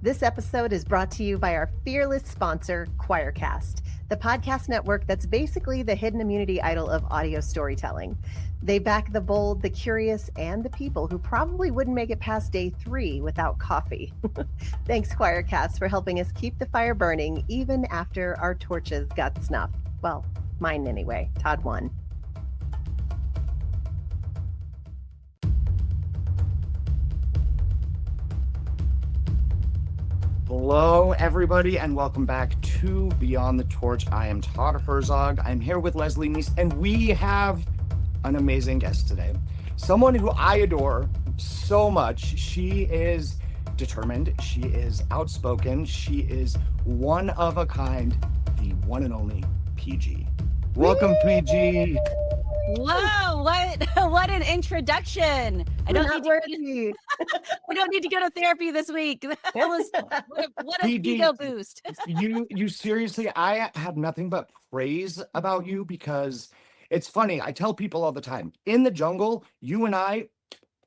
This episode is brought to you by our fearless sponsor, Choircast, the podcast network that's basically the hidden immunity idol of audio storytelling. They back the bold, the curious, and the people who probably wouldn't make it past day 3 without coffee. Thanks, Choircast, for helping us keep the fire burning even after our torches got snuffed. Well, mine anyway. Todd won. Hello, everybody, and welcome back to Beyond the Torch. I am Todd Herzog. I'm here with Leslie Neese, and we have an amazing guest today. Someone who I adore so much. She is determined. She is outspoken. She is one of a kind, the one and only Peih Gee. Welcome, Peih Gee. Whoa, what an introduction. We don't need to go to therapy this week. That was what a ego boost. You seriously, I have nothing but praise about you because it's funny. I tell people all the time, in the jungle, you and I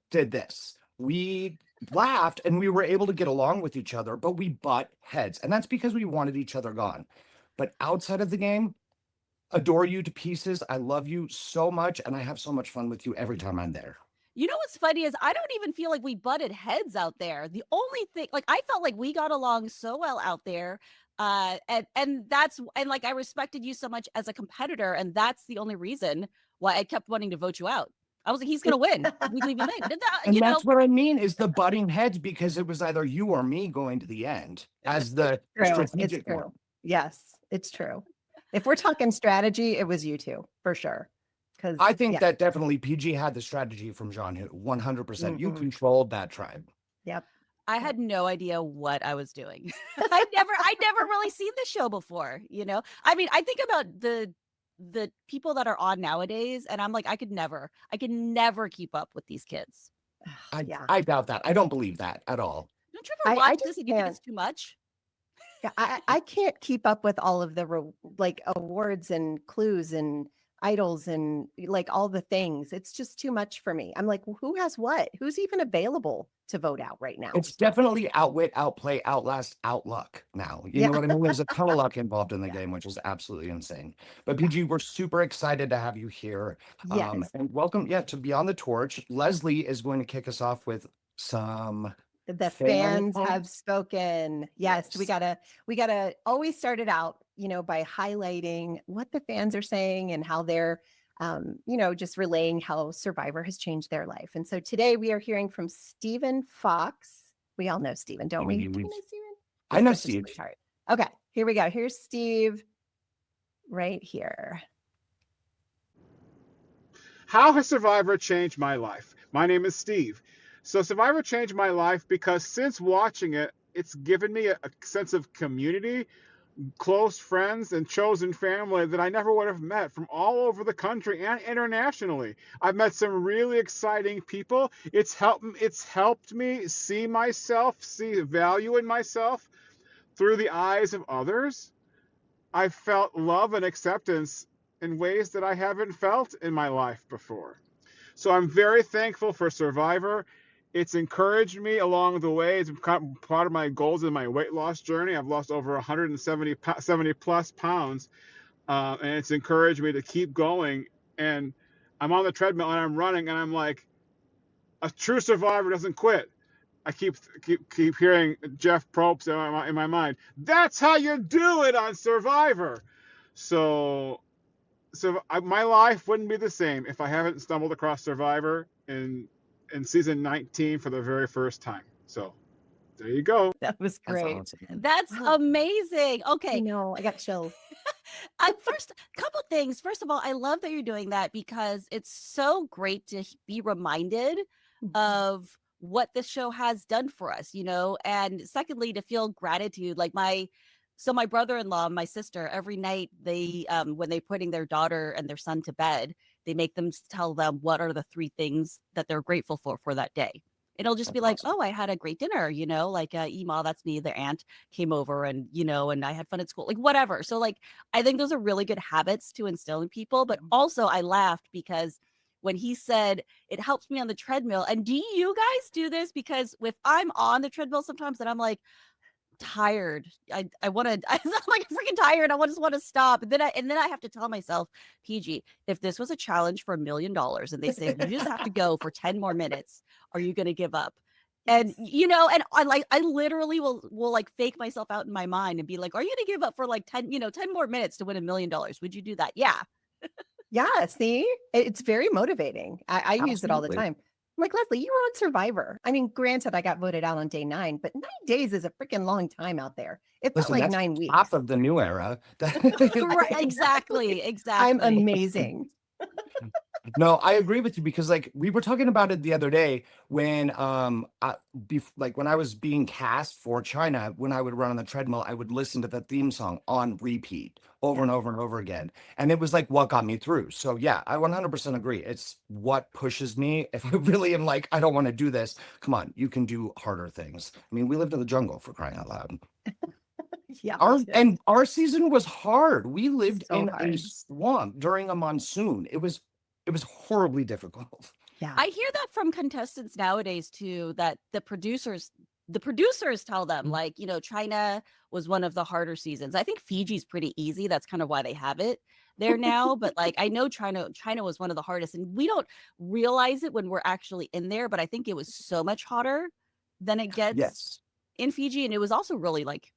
did this. We laughed and we were able to get along with each other, but we butt heads. And that's because we wanted each other gone. But outside of the game, adore you to pieces. I love you so much, and I have so much fun with you every time I'm there. You know what's funny is I don't even feel like we butted heads out there. The only thing, like, I felt like we got along so well out there, and like I respected you so much as a competitor, and that's the only reason why I kept wanting to vote you out. I was like, he's gonna win. We leave him in. And that's what I mean is the butting heads, because it was either you or me going to the end as the strategic one. Yes, it's true. If we're talking strategy, it was you two, for sure. Because I think that definitely Peih Gee had the strategy from John Hu, 100%. Mm-hmm. You controlled that tribe. Yep. I had no idea what I was doing. I'd never really seen the show before, you know? I mean, I think about the people that are on nowadays, and I'm like, I could never keep up with these kids. I doubt that. I don't believe that at all. Don't you ever watch this and you think it's too much? Yeah, I can't keep up with all of the awards and clues and idols and like all the things. It's just too much for me. I'm like, who has what? Who's even available to vote out right now? It's definitely outwit, outplay, outlast, outluck now. You know what I mean? There's a ton of luck involved in the game, which is absolutely insane. But Peih Gee, we're super excited to have you here. Yes. And welcome, to Beyond the Torch. Leslie is going to kick us off with some... The fans have spoken. Yes, we gotta always start it out, by highlighting what the fans are saying and how they're, just relaying how Survivor has changed their life. And so today we are hearing from Stephen Fox. We all know Stephen, don't we? Do you know Stephen? I know Steve. Okay, here we go. Here's Steve right here. How has Survivor changed my life? My name is Steve. So Survivor changed my life because since watching it, it's given me a sense of community, close friends, and chosen family that I never would have met from all over the country and internationally. I've met some really exciting people. It's helped me see myself, see value in myself through the eyes of others. I've felt love and acceptance in ways that I haven't felt in my life before. So I'm very thankful for Survivor. It's encouraged me along the way. It's part of my goals in my weight loss journey. I've lost over 170 plus pounds, and it's encouraged me to keep going. And I'm on the treadmill and I'm running, and I'm like, a true survivor doesn't quit. I keep hearing Jeff Probst in my mind. That's how you do it on Survivor. So my life wouldn't be the same if I haven't stumbled across Survivor in season 19 for the very first time. So there you go. That was great. That's amazing. Okay. I got chills. First, a couple things. First of all, I love that you're doing that because it's so great to be reminded of what this show has done for us, and secondly, to feel gratitude. Like my brother-in-law, my sister, every night they, when they're putting their daughter and their son to bed, they make them tell them what are the 3 things that they're grateful for that day. It'll just be like, oh, I had a great dinner, like Ema, that's me, the aunt came over and, and I had fun at school, like whatever. So like, I think those are really good habits to instill in people. But also I laughed because when he said it helps me on the treadmill. And do you guys do this? Because if I'm on the treadmill sometimes and I'm like, tired. I want to. I'm like freaking tired. Just want to stop. And then I have to tell myself, PG, if this was a challenge for $1 million and they say you just have to go for 10 more minutes, are you going to give up? And and I literally will like fake myself out in my mind and be like, are you going to give up for like 10 more minutes to win $1 million? Would you do that? Yeah. Yeah, see, it's very motivating. I use it all the Absolutely. time. I'm like, Leslie, you were on Survivor. I mean, granted, I got voted out on day 9, but 9 days is a freaking long time out there. It felt Listen, like that's 9 top weeks. of the new era. Right. Exactly. I'm amazing. No, I agree with you because like we were talking about it the other day when like when I was being cast for China, when I would run on the treadmill, I would listen to the theme song on repeat over and over and over again. And it was like what got me through. So yeah, I 100% agree. It's what pushes me. If I really am like, I don't want to do this, come on, you can do harder things. I mean, we lived in the jungle for crying out loud. Yeah. Our season was hard. We lived So in a hard. swamp during a monsoon. It was horribly difficult. Yeah. I hear that from contestants nowadays too, that the producers tell them like, China was one of the harder seasons. I think Fiji's pretty easy. That's kind of why they have it there now. But like, I know China was one of the hardest, and we don't realize it when we're actually in there. But I think it was so much hotter than it gets Yes. in Fiji, and it was also really like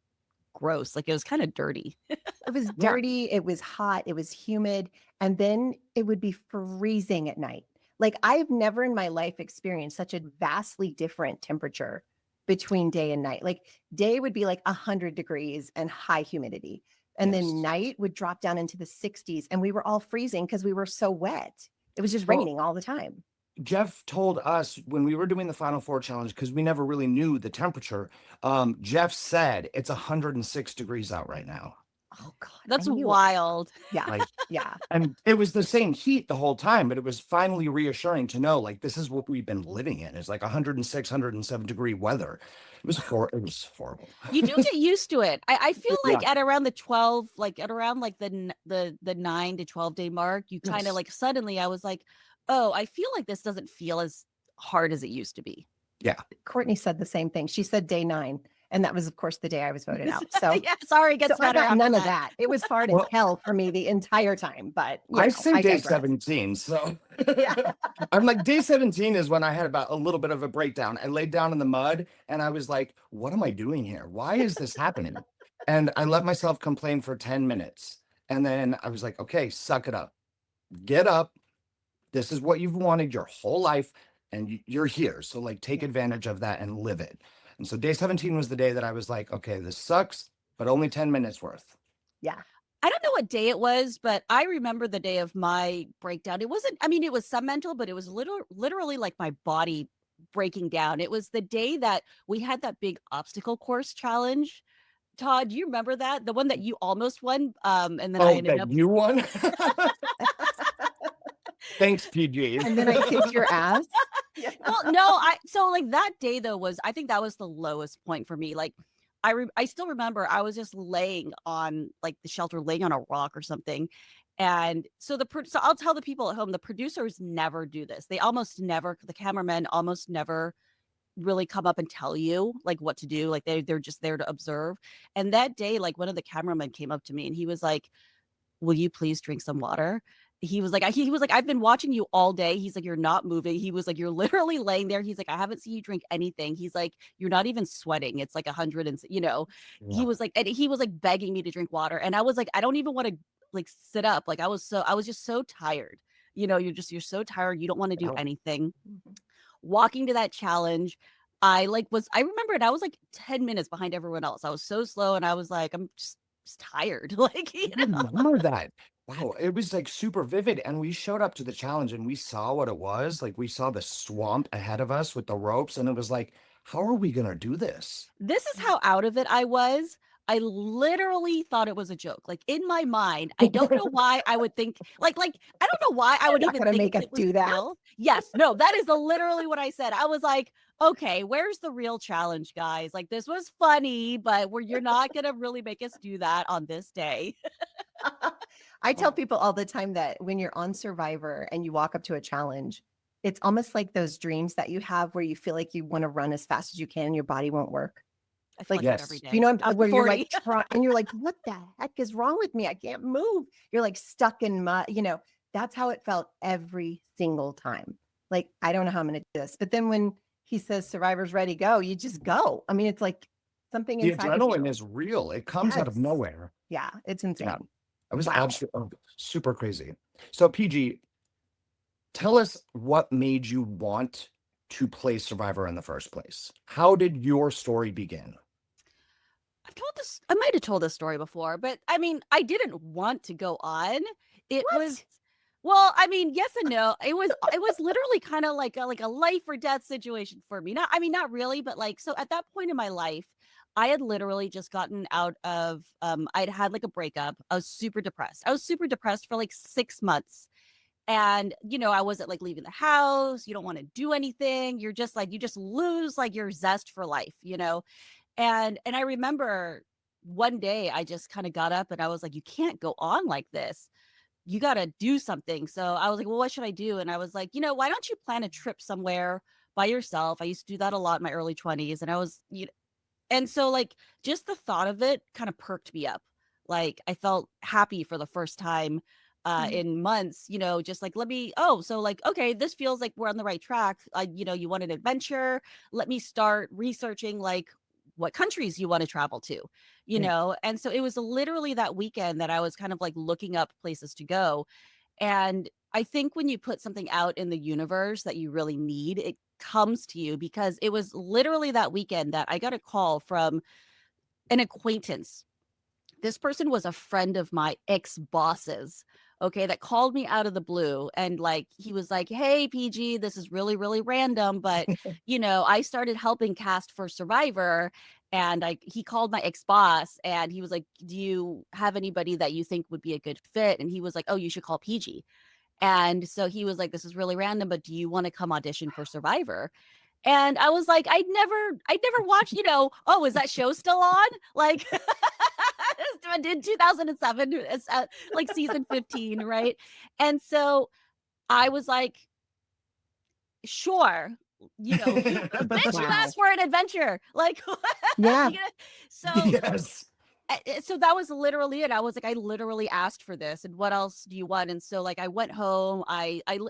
gross. Like it was kind of dirty. It was dirty, it was hot, it was humid, and then it would be freezing at night. Like I've never in my life experienced such a vastly different temperature between day and night. Like day would be like 100 degrees and high humidity. And Yes. then night would drop down into the 60s and we were all freezing because we were so wet. It was just Well, raining all the time. Jeff told us when we were doing the Final Four challenge, because we never really knew the temperature. Jeff said it's 106 degrees out right now. Oh God. That's I knew it. wild. Yeah. Like, Yeah. and it was the same heat the whole time, but it was finally reassuring to know like this is what we've been living in. It's like 106, 107-degree weather. It was horrible. You do get used to it. I feel like Yeah. at around the 12, like at around like the 9 to 12 day mark, you kind of Yes. like suddenly I was like, oh, I feel like this doesn't feel as hard as it used to be. Yeah. Courtney said the same thing. She said day 9. And that was, of course, the day I was voted out. So yeah, sorry, it gets so I better. got after none of that. It was hard Well, as hell for me the entire time. But I say day digress. 17. So Yeah. I'm like, day 17 is when I had about a little bit of a breakdown. I laid down in the mud and I was like, what am I doing here? Why is this happening? And I let myself complain for 10 minutes. And then I was like, okay, suck it up. Get up. This is what you've wanted your whole life. And you're here. So like take advantage of that and live it. And so day 17 was the day that I was like, okay, this sucks, but only 10 minutes worth. Yeah. I don't know what day it was, but I remember the day of my breakdown. It wasn't, I mean, it was some mental, but it was literally like my body breaking down. It was the day that we had that big obstacle course challenge. Todd, do you remember that? The one that you almost won. And then I ended up you won? Thanks, PG. And then I kicked your ass. well, no, so like that day though I think that was the lowest point for me. Like I still remember I was just laying on like the shelter, laying on a rock or something. And so so I'll tell the people at home, the producers never do this. They almost never, the cameramen almost never really come up and tell you like what to do. Like they're just there to observe. And that day, like one of the cameramen came up to me and he was like, will you please drink some water? He was like, I've been watching you all day. He's like, you're not moving. He was like, you're literally laying there. He's like, I haven't seen you drink anything. He's like, you're not even sweating. It's like 100 and Yeah. he was like begging me to drink water. And I was like, I don't even want to like sit up. Like I was just so tired. You're so tired. You don't want to do Yeah. anything. Walking to that challenge, I remember it. I was like 10 minutes behind everyone else. I was so slow. And I was like, I'm just tired. Like, I remember that. Wow, it was like super vivid. And we showed up to the challenge and we saw what it was. Like we saw the swamp ahead of us with the ropes, and it was like, how are we gonna do this? This is how out of it I was. I literally thought it was a joke. Like in my mind, I don't know why I would think like I don't know why I would Not even gonna think make us it was do that. real. Yes, no, that is literally what I said. I was like, okay, where's the real challenge, guys? Like this was funny, but you're not gonna really make us do that on this day. I tell people all the time that when you're on Survivor and you walk up to a challenge, it's almost like those dreams that you have where you feel like you want to run as fast as you can and your body won't work. I feel Like, like that every yes. day. you know, After where you're 40. like, and you're like, what the heck is wrong with me? I can't move. You're like stuck in mud, that's how it felt every single time. Like, I don't know how I'm going to do this. But then when he says Survivor's ready, go, you just go. I mean, it's like something The inside of adrenaline you. is real. It comes out of Yes. nowhere. Yeah, it's Yeah. insane. It was Wow. absolutely super crazy. So PG, tell us what made you want to play Survivor in the first place. How did your story begin? I've told this, I might have told this story before, but I mean, I didn't want to go on. It What? was, well, I mean, yes and no. It was literally kind of like a life or death situation for me. Not really, but like, so at that point in my life, I had literally just gotten out of, I'd had like a breakup. I was super depressed. I was super depressed for like 6 months. And, I wasn't like leaving the house. You don't want to do anything. You're just like, you just lose like your zest for life. And I remember one day I just kind of got up and I was like, you can't go on like this. You got to do something. So I was like, well, what should I do? And I was like, why don't you plan a trip somewhere by yourself? I used to do that a lot in my early 20s. And I was, and so like just the thought of it kind of perked me up. Like I felt happy for the first time in months, just like, so like, okay, this feels like we're on the right track. You want an adventure. Let me start researching like what countries you want to travel to, And so it was literally that weekend that I was kind of like looking up places to go. And I think when you put something out in the universe that you really need, it comes to you, because it was literally that weekend that I got a call from an acquaintance. This person was a friend of my ex-boss's, okay, that called me out of the blue. And like, he was like, hey, PG, this is really, really random, but I started helping cast for Survivor. And he called my ex-boss and he was like, do you have anybody that you think would be a good fit? And he was like, oh, you should call PG. And so he was like, this is really random, but do you want to come audition for Survivor? And I was like, I'd never watched, oh, is that show still on? Like, in 2007, it's like season 15, right? And so I was like, sure, bitch, you Wow. asked for an adventure. Like, Yeah. so Yes. so that was literally it. I was like, I literally asked for this, and what else do you want? And so like I went home.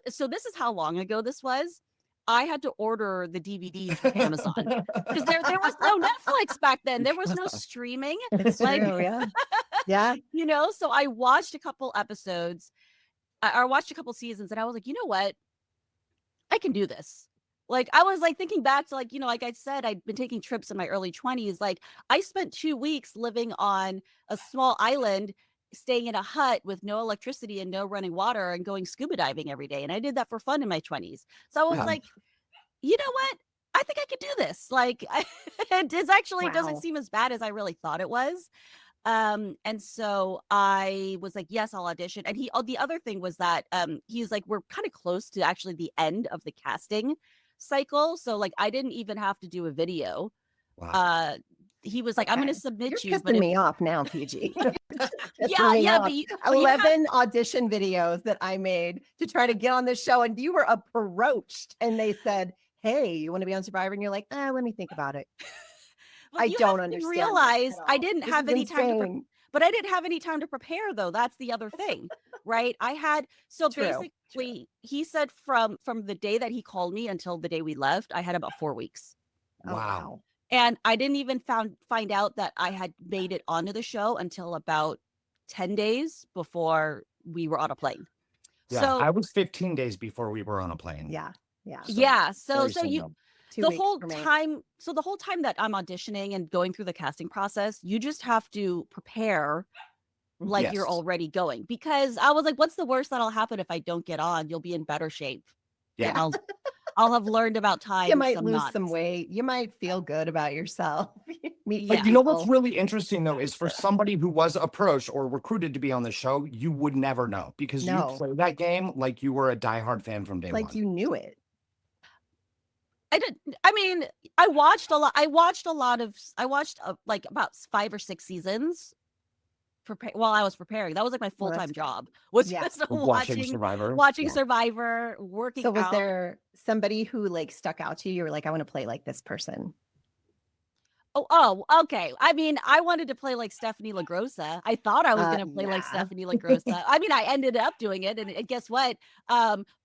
So this is how long ago this was. I had to order the DVDs from Amazon because there was no Netflix back then. There was no streaming. It's Like, true. Yeah. Yeah. So I watched a couple episodes. I watched a couple seasons, and I was like, you know what? I can do this. Like, I was like thinking back to like, like I said, I'd been taking trips in my early 20s. Like, I spent 2 weeks living on a small island, staying in a hut with no electricity and no running water, and going scuba diving every day. And I did that for fun in my 20s. So I was Yeah. like, you know what? I think I could do this. Like, it actually doesn't Wow. seem as bad as I really thought it was. And so I was like, yes, I'll audition. And the other thing was that he's like, we're kind of close to actually the end of the casting cycle. So like I didn't even have to do a video. Wow. He was like, I'm gonna Okay. submit You're you, but pissing me off now, PG. yeah, but you have 11 audition videos that I made to try to get on this show, and you were approached and they said, hey, you want to be on Survivor? And you're like, let me think about it. but I you don't have to understand. realize at I all. didn't This have is any time to insane. but I didn't have any time to prepare, though. That's the other thing, right? I had True. basically he said from the day that he called me until the day we left, I had about 4 weeks. Oh, Wow. And I didn't even find out that I had made it onto the show until about 10 days before we were on a plane. Yeah. So I was 15 days before we were on a plane. Yeah. Yeah. So, yeah, so very you similar. 2 the weeks whole for me. time the whole time that I'm auditioning and going through the casting process, you just have to prepare like you're Yes. already going, because I was like, what's the worst that'll happen if I don't get on? You'll be in better shape. Yeah. And I'll have learned about time. You might lose some weight. You might feel good about yourself. Meet Yeah. But you know what's really interesting though is for somebody who was approached or recruited to be on the show, you would never know because you No. play that game like you were a diehard fan from day like one. you knew it. I watched a lot. I watched like about 5 or 6 seasons while I was preparing. That was like my Well, that's full-time good. job, was Yeah. just Watching Survivor. watching Yeah. Survivor, working So was out. there somebody who like stuck out to you? You were like, I want to play like this person. Oh, okay. I mean, I wanted to play like Stephanie LaGrossa. I thought I was going to play like Yeah. Stephanie LaGrossa. I mean, I ended up doing it, and guess what?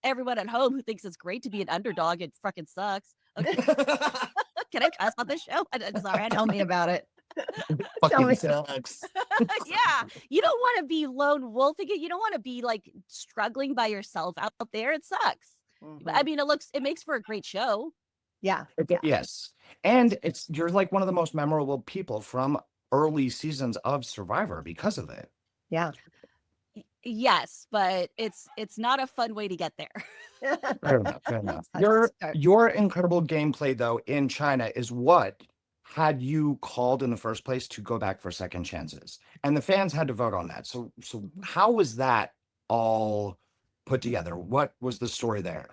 Everyone at home who thinks it's great to be an underdog, it fucking sucks. Okay, can I cuss on this show? I'm sorry, I Tell don't. me about it. Tell Fucking me. sucks. Yeah, you don't want to be lone wolfing it. You don't want to be like struggling by yourself out there. It sucks. I Mhm. mean, it makes for a great show. Yeah. Yes. And you're like one of the most memorable people from early seasons of Survivor because of it. Yeah. Yes, but it's not a fun way to get there. Fair enough. Fair enough. That's start. Your incredible gameplay though in China is what had you called in the first place to go back for second chances. And the fans had to vote on that. So how was that all put together? What was the story there?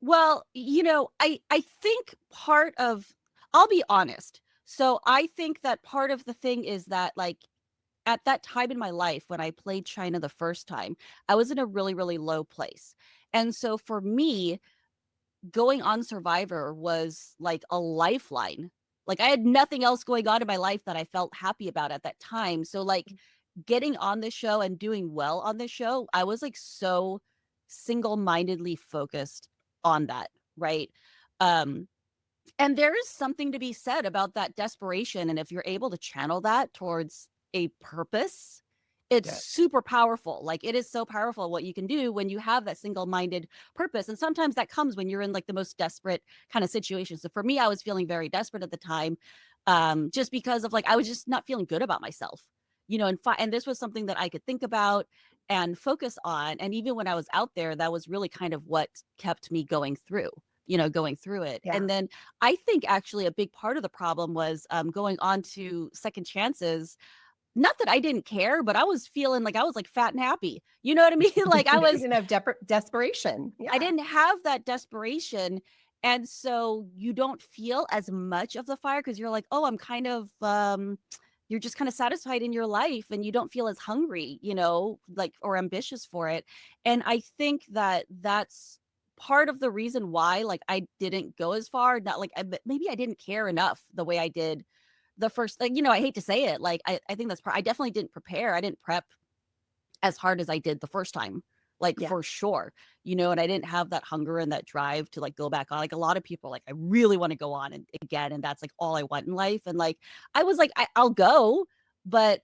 Well, I think part of, I'll be honest. So I think that part of the thing is that like at that time in my life when I played China the first time, I was in a really, really low place. And so for me, going on Survivor was like a lifeline. Like I had nothing else going on in my life that I felt happy about at that time. So like getting on the show and doing well on the show, I was like so single-mindedly focused on that, right? Um and there is something to be said about that desperation, and if you're able to channel that towards a purpose, it's Yes. super powerful. Like it is so powerful what you can do when you have that single-minded purpose. And sometimes that comes when you're in like the most desperate kind of situation. So for me, I was feeling very desperate at the time, just because of like I was just not feeling good about myself, and this was something that I could think about and focus on. And even when I was out there, that was really kind of what kept me going through it. Yeah. And then I think actually a big part of the problem was going on to second chances. Not that I didn't care, but I was feeling like I was like fat and happy. You know what I mean? Like I You was, didn't have desperation. Yeah. I didn't have that desperation. And so you don't feel as much of the fire because you're like, oh, I'm kind of, you're just kind of satisfied in your life and you don't feel as hungry, like, or ambitious for it. And I think that that's part of the reason why, like, I didn't go as far. Not like, but maybe I didn't care enough the way I did the first, like, I hate to say it. Like, I think I definitely didn't prepare. I didn't prep as hard as I did the first time, like Yeah. for sure, and I didn't have that hunger and that drive to like go back on. Like a lot of people, like I really want to go on and again, and that's like all I want in life. And like I was like, I'll go, but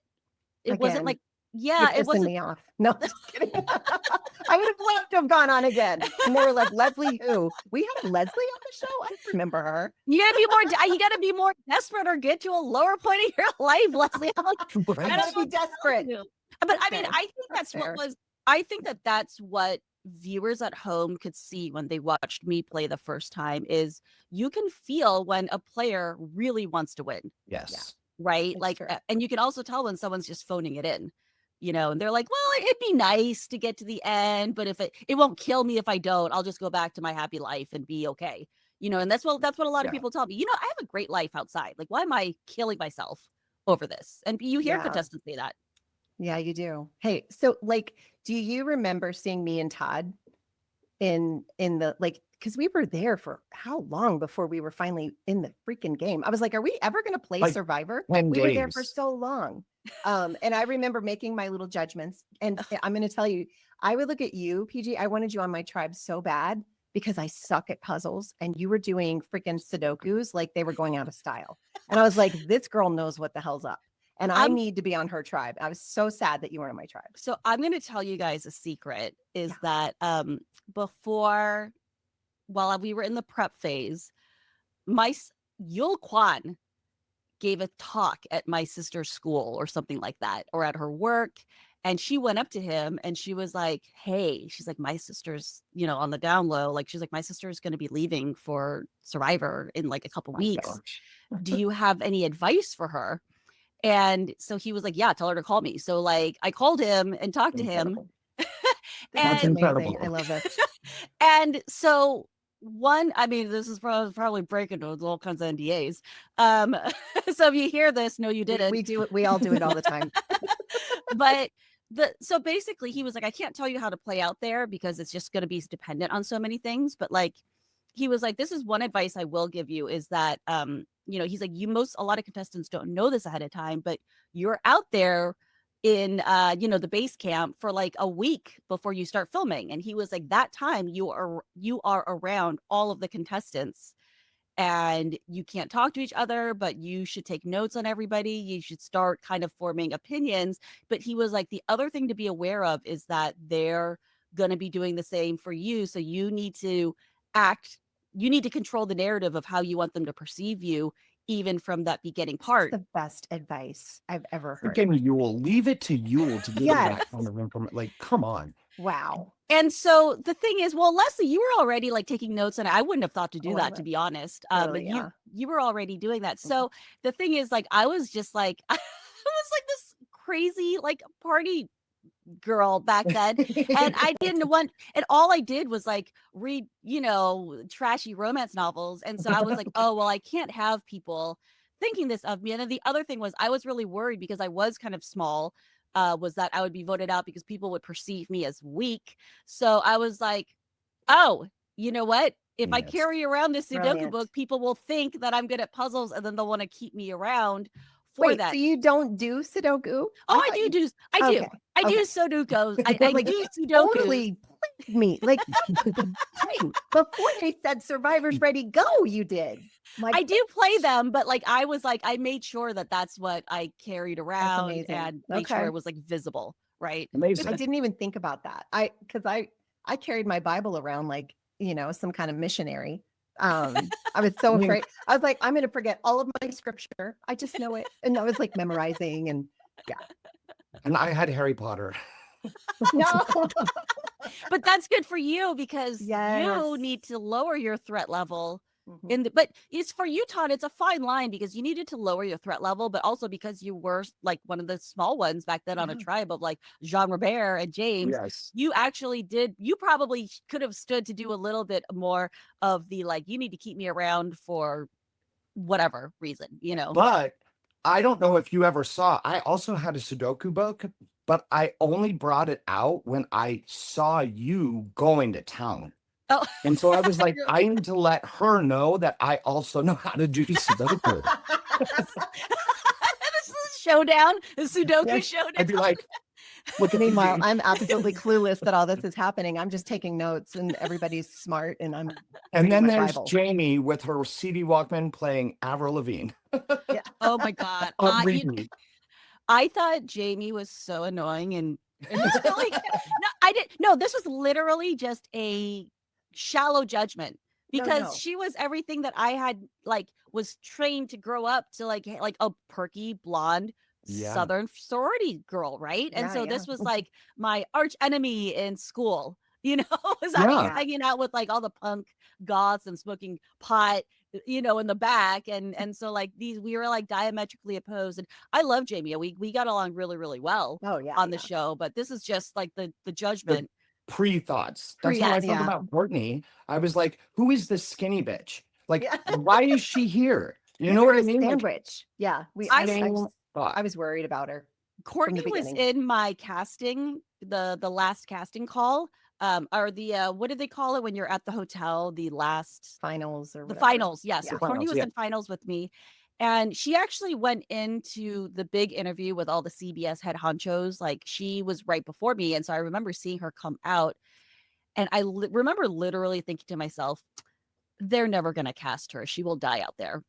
it wasn't Again. like, You're yeah, it pissing wasn't. me off. No, just kidding. I would have loved to have gone on again. And they were like, Leslie, who? We had Leslie on the show. I don't remember her. You gotta be more desperate or get to a lower point in your life, Leslie. I'm like, I I gotta don't be desperate. know. But I mean, Okay, I think that's that's what fair. was. I think that that's what viewers at home could see when they watched me play the first time is you can feel when a player really wants to win, Yes. right? It's Like, true. and you can also tell when someone's just phoning it in, and they're like, well, it'd be nice to get to the end, but if it won't kill me if I don't, I'll just go back to my happy life and be okay. And that's what a lot of Yeah. people tell me. I have a great life outside. Like, why am I killing myself over this? And you hear Yeah. contestants say that. Yeah, you do. Hey, so like, do you remember seeing me and Todd in the like, because we were there for how long before we were finally in the freaking game? I was like, are we ever going to play Like Survivor? 10 We were there for days. so long. And I remember making my little judgments. And I'm going to tell you, I would look at you, PG. I wanted you on my tribe so bad because I suck at puzzles and you were doing freaking Sudokus like they were going out of style. And I was like, this girl knows what the hell's up. And I need to be on her tribe. I was so sad that you weren't on my tribe. So I'm going to tell you guys a secret is that before, while we were in the prep phase, Yul Kwan gave a talk at my sister's school or something like that, or at her work. And she went up to him and she was like, hey, she's like, my sister's, on the down low. Like, she's like, my sister's going to be leaving for Survivor in like a couple weeks. Gosh. Do you have any advice for her? And so he was like, yeah, tell her to call me. So like I called him and talked to him. That's And amazing. I love it. and so this is probably breaking all kinds of NDAs. So if you hear this, no, you didn't. We do it. We all do it all the time. But so basically he was like, I can't tell you how to play out there because it's just going to be dependent on so many things. But like, he was like, this is one advice I will give you is that he's like, a lot of contestants don't know this ahead of time, but you're out there in the base camp for like a week before you start filming. And he was like, that time you are around all of the contestants and you can't talk to each other, but you should take notes on everybody. You should start kind of forming opinions. But he was like, the other thing to be aware of is that they're going to be doing the same for you. So you need to control the narrative of how you want them to perceive you, even from that beginning part. That's the best advice I've ever heard. Again, Yule, leave it to Yule to give Yes. that kind of information. Like, come on. Wow. And so the thing is, well, Leslie, you were already like taking notes, and I wouldn't have thought to do that, to be honest. Really, but you were already doing that. So the thing is, like, I was just like, I was like this crazy like party girl back then, and I didn't want, and all I did was like read, trashy romance novels. And so I was like, oh, well, I can't have people thinking this of me. And then the other thing was, I was really worried because I was kind of small, was that I would be voted out because people would perceive me as weak. So I was like, oh, you know what? If I carry around this Sudoku book, people will think that I'm good at puzzles, and then they'll want to keep me around for that. So you don't do Sudoku? Oh, I do. I do Sudoku. I do Sudoku. Totally me. Like before they said Survivor's Ready, go, you did. I do play them, but like I was like, I made sure that that's what I carried around and made sure it was like visible, right? Amazing. I didn't even think about that. Because I carried my Bible around like, some kind of missionary. I was so afraid. I was like, I'm going to forget all of my scripture. I just know it. And I was like memorizing and And I had Harry Potter. No. But that's good for you because you need to lower your threat level. But it's for you, Todd, it's a fine line because you needed to lower your threat level, but also because you were like one of the small ones back then on a tribe of like Jean Robert and James. Yes. You probably could have stood to do a little bit more of the like, you need to keep me around for whatever reason, But I don't know if you ever saw, I also had a Sudoku book, but I only brought it out when I saw you going to town. Oh. And so I was like, I need to let her know that I also know how to do Sudoku. This is showdown, the Sudoku showdown. I'd be like, look at me. Meanwhile, I'm absolutely clueless that all this is happening. I'm just taking notes and everybody's smart and I'm And then there's Bible. Jamie with her CD Walkman playing Avril Lavigne. Yeah. Oh my God. I thought Jamie was so annoying and like, no, this was literally just a shallow judgment because she was everything that I had like was trained to grow up to like a perky blonde Southern sorority girl, right? And so this was like my arch enemy in school, was hanging out with like all the punk goths and smoking pot, in the back, and so like we were like diametrically opposed. And I love Jamie. We got along really, really well on the show, but this is just like the judgment. Pre-thoughts. That's how I felt about Courtney. I was like, who is this skinny bitch? Like, why is she here? You know what I mean? Sandwich. I was worried about her. Courtney was in my casting, the last casting call. Or the what did they call it when you're at the hotel? The last finals or the whatever. Finals. Yes. So Courtney was in finals with me. And she actually went into the big interview with all the CBS head honchos. Like she was right before me. And so I remember seeing her come out. And I remember literally thinking to myself, they're never going to cast her. She will die out there.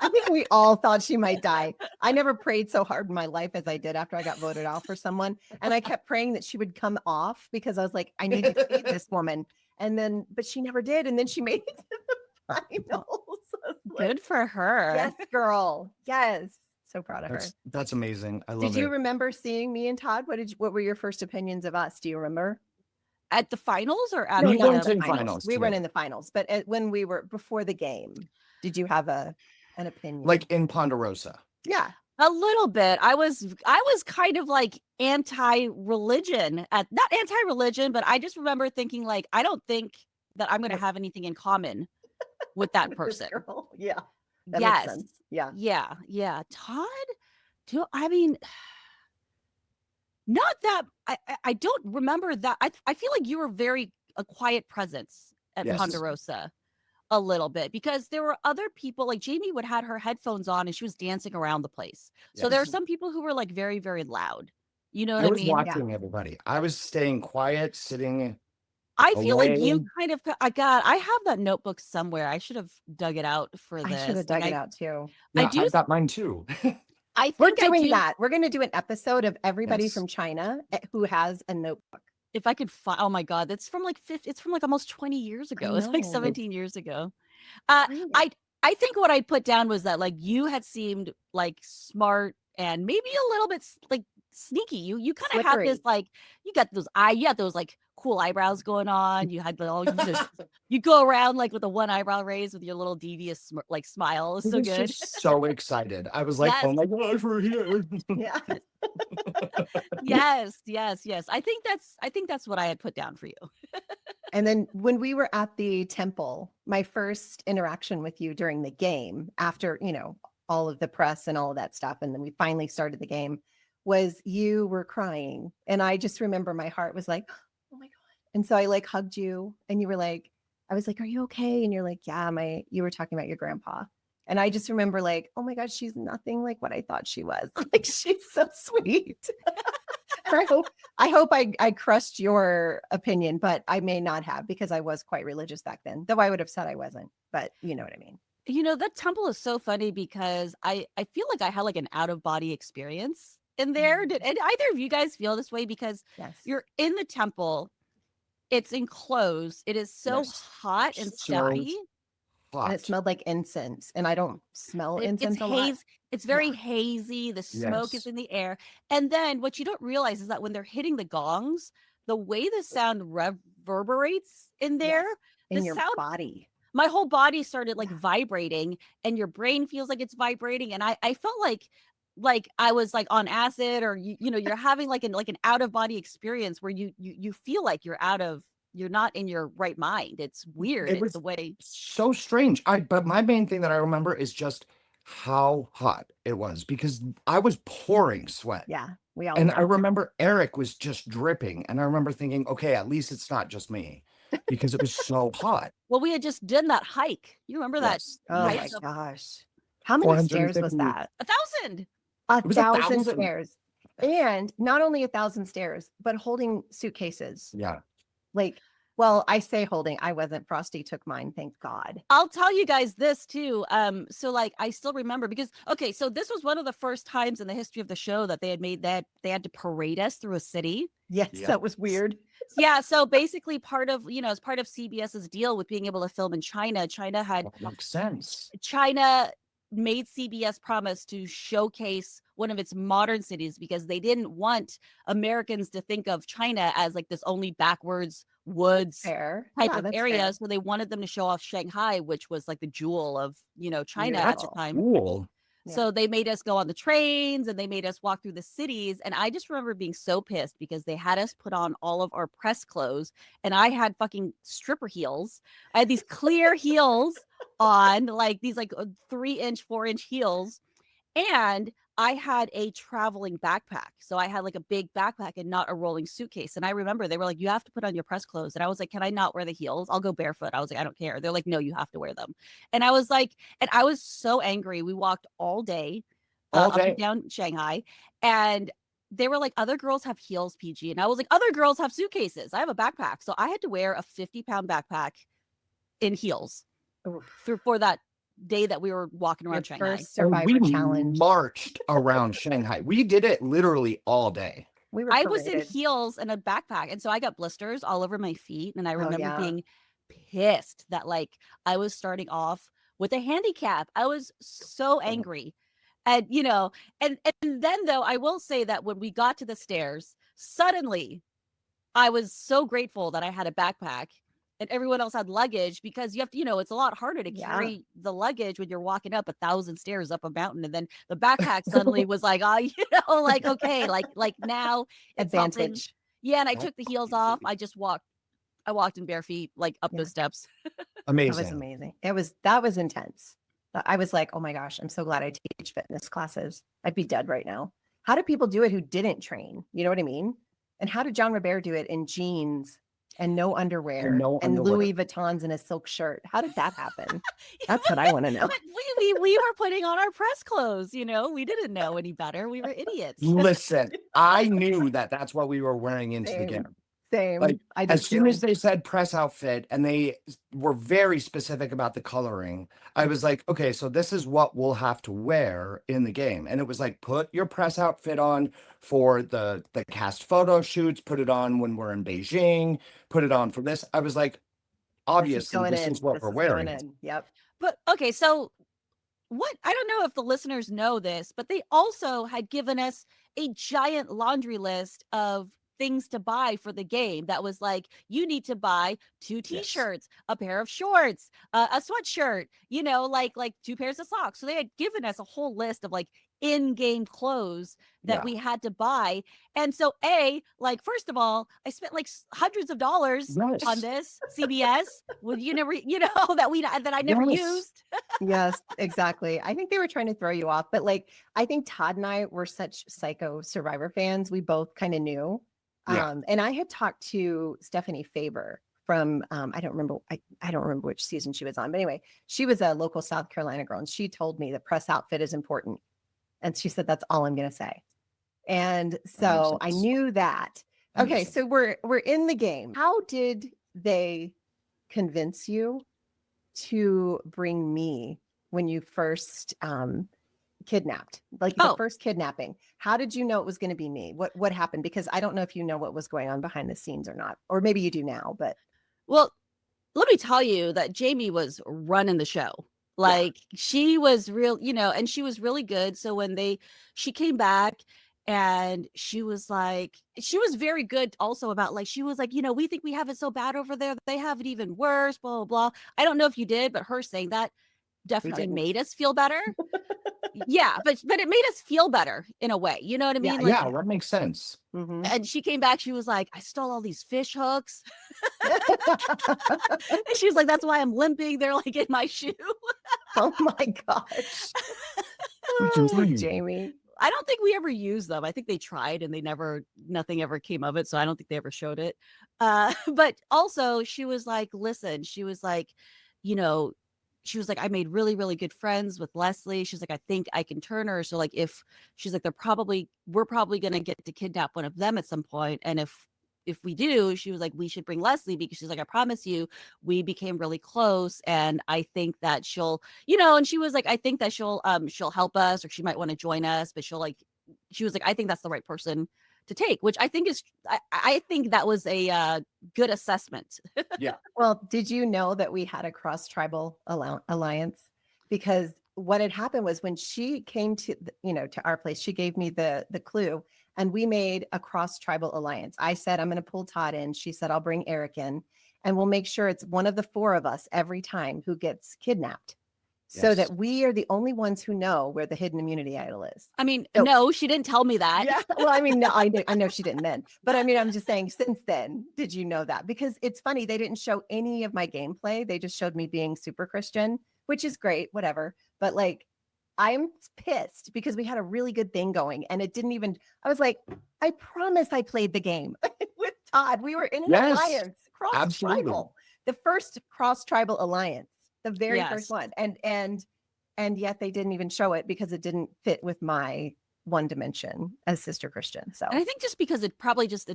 I think we all thought she might die. I never prayed so hard in my life as I did after I got voted off for someone. And I kept praying that she would come off because I was like, I need to see this woman. But she never did. And then she made it to the finals. Good for her. Yes, girl. Yes. So proud of her. That's amazing. I love it. Did you remember seeing me and Todd? What were your first opinions of us? Do you remember? At the finals or at we weren't the in finals? We weren't in the finals, but when we were before the game, did you have an opinion? Like in Ponderosa? Yeah. A little bit. I was kind of like anti-religion, not anti-religion, but I just remember thinking like, I don't think that I'm going to have anything in common with that person. Yeah. That yes. makes sense. Yeah. Yeah. Todd, I mean, not that I don't remember that. I feel like you were a quiet presence at Ponderosa. a little bit because there were other people like Jamie would had her headphones on and she was dancing around the place. So there are Yes. some people who were like very, very loud. You know what I I was mean? watching everybody. I was staying quiet, sitting I feel like away. you kind of I have that notebook somewhere. I should have dug it out for I should this. have dug it out too. I Yeah, do I've got mine too. I We're think I doing do that. We're going to do an episode of everybody Yes. from China who has a notebook. if I could find oh my god, that's from like 50 it's from like almost 20 years ago. It's like know. 17 years ago. Find it. I think what I put down was that like you had seemed like smart and maybe a little bit like sneaky. You kind of had this Slippery. like you had those like cool eyebrows going on. You had the you go around like with the one eyebrow raised with your little devious like smile. It's I so was good. just so excited. I was like, Yes. oh my gosh, we're here. Yeah. Yes. I think that's what I had put down for you. And then when we were at the temple, my first interaction with you during the game, after, all of the press and all of that stuff, and then we finally started the game, was you were crying. And I just remember my heart was like, oh my God. And so I like hugged you and you were like, I was like, are you okay? And you're like, yeah, you were talking about your grandpa. And I just remember like, oh my God, she's nothing like what I thought she was. Like, she's so sweet. I hope I crushed your opinion, but I may not have because I was quite religious back then, though I would have said I wasn't, but you know what I mean. That temple is so funny because I feel like I had like an out of body experience in there. Did either of you guys feel this way? Because Yes. you're in the temple, it's enclosed, it is so Yes. hot and So stuffy. hot. And it smelled like incense, and I don't smell incense It's a lot. it's very hazy, the smoke is Yes. in the air. And then what you don't realize is that when they're hitting the gongs, the way the sound reverberates in there, Yes. In the your sound body. my whole body started like Yeah. vibrating and your brain feels like it's vibrating. And I felt like I was like on acid or you're having like an out of body experience where you feel like you're not in your right mind. It's weird. It It's was the way so strange. But my main thing that I remember is just how hot it was because I was pouring sweat. Yeah, we all And were. I remember Eric was just dripping. And I remember thinking, okay, at least it's not just me because it was so hot. well, we had just done that hike. You remember that Yes. Oh hike my Yes. up gosh. How many stairs was 450. that? 1,000. It was 1,000 1,000. stairs. And not only 1,000 stairs, but holding suitcases. Yeah. Like, well, I say holding. I wasn't. Frosty took mine, thank God. I'll tell you guys this too. So like I still remember because okay, so this was one of the first times in the history of the show that they had made that they had to parade us through a city. Yes, Yeah. that was weird. Yeah, so basically part of, as part of CBS's deal with being able to film in China, That makes sense. China made CBS promise to showcase one of its modern cities because they didn't want Americans to think of China as like this only backwards woods Fair. type Yeah, of that's area. fair. So they wanted them to show off Shanghai, which was like the jewel of, China at the Beautiful. time. Cool. Yeah. So they made us go on the trains and they made us walk through the cities. And I just remember being so pissed because they had us put on all of our press clothes and I had fucking stripper heels. I had these clear heels on, like these like 3-inch, 4-inch heels. And I had a traveling backpack. So I had like a big backpack and not a rolling suitcase. And I remember they were like, you have to put on your press clothes. And I was like, can I not wear the heels? I'll go barefoot. I was like, I don't care. They're like, no, you have to wear them. And I was like, and I was so angry. We walked all day, All up and day. down Shanghai. And they were like, other girls have heels, PG. And I was like, other girls have suitcases. I have a backpack. So I had to wear a 50-pound backpack in heels for that day that we were walking around Your Shanghai. first And Survivor we challenge. marched around Shanghai. We did it literally all day. We were I was in paraded. heels and a backpack. And so I got blisters all over my feet. And I remember yeah. being pissed that like I was starting off with a handicap. I was so angry. And and then though I will say that when we got to the stairs, suddenly I was so grateful that I had a backpack and everyone else had luggage because you have to, it's a lot harder to Yeah. carry the luggage when you're walking up 1,000 stairs up a mountain. And then the backpack suddenly was like, oh, like, okay, like now it's something. Advantage. Yeah. And I That's took the heels off. I walked in bare feet, like up Yeah. those steps. That was Amazing. amazing. That was intense. I was like, oh my gosh, I'm so glad I teach fitness classes. I'd be dead right now. How do people do it who didn't train? You know what I mean? And how did John Robert do it in jeans And no underwear. And no And underwear. Louis Vuittons in a silk shirt. How did that happen? That's what I want to know. But we were putting on our press clothes, you know. We didn't know any better. We were idiots. Listen, I knew that that's what we were wearing into the Same. game. Same. Like, I did as soon too. as they said press outfit and they were very specific about the coloring, I was like, okay, so this is what we'll have to wear in the game. And it was like, put your press outfit on for the cast photo shoots, put it on when we're in Beijing, put it on for this. I was like, obviously, this is what we're wearing. Yep. But okay, so what I don't know if the listeners know this, but they also had given us a giant laundry list of things to buy for the game that was like, you need to buy 2 t-shirts, a pair of shorts, a sweatshirt, you know, like 2 pairs of socks. So they had given us a whole list of like in-game clothes that we had to buy. And so first of all, I spent like hundreds of dollars on this CBS with that I never used. Yes, exactly. I think they were trying to throw you off, but like I think Todd and I were such psycho Survivor fans. We both kind of knew. And I had talked to Stephanie Faber from I don't remember which season she was on, but anyway, she was a local South Carolina girl, and she told me the press outfit is important. And she said, that's all I'm going to say. And so I knew that. Okay, so we're in the game. How did they convince you to bring me when you first kidnapped, like the first kidnapping? How did you know it was going to be me? What happened? Because I don't know if you know what was going on behind the scenes or not, or maybe you do now, but well, let me tell you that Jamie was running the show. Like she was real, you know, and she was really good. So when she came back and she was very good also about like, she was like, you know, we think we have it so bad over there. They have it even worse, blah, blah, blah. I don't know if you did, but her saying that definitely made us feel better. Yeah, but it made us feel better in a way. You know what I mean? Yeah, that makes sense. Mm-hmm. And she came back, she was like, I stole all these fish hooks. And she was like, that's why I'm limping. They're like in my shoe. Oh my gosh. Jamie. I don't think we ever used them. I think they tried and nothing ever came of it. So I don't think they ever showed it. But also she was like, listen, she was like, you know, she was like, I made really, really good friends with Leslie. She's like, I think I can turn her. So like, she's like, we're probably going to get to kidnap one of them at some point. And if we do, she was like, we should bring Leslie, because she's like, I promise you, we became really close. And I think that she'll, you know, and she was like, I think that she'll help us, or she might want to join us, but she was like, I think that's the right person to take, which I think I think that was a good assessment. Yeah. Well, did you know that we had a cross-tribal alliance? Because what had happened was when she came to our place, she gave me the clue, and we made a cross-tribal alliance. I said, I'm going to pull Todd in. She said, I'll bring Eric in, and we'll make sure it's one of the 4 of us every time who gets kidnapped. So that we are the only ones who know where the hidden immunity idol is. I mean, no, she didn't tell me that. Yeah. Well, I mean, no, I know she didn't then. But I mean, I'm just saying, since then, did you know that? Because it's funny, they didn't show any of my gameplay. They just showed me being super Christian, which is great, whatever. But like, I'm pissed because we had a really good thing going, and it didn't even, I was like, I promise I played the game with Todd. We were in an alliance, cross-tribal, the first cross-tribal alliance. The very first one. And yet they didn't even show it because it didn't fit with my one dimension as Sister Christian. So and I think just because it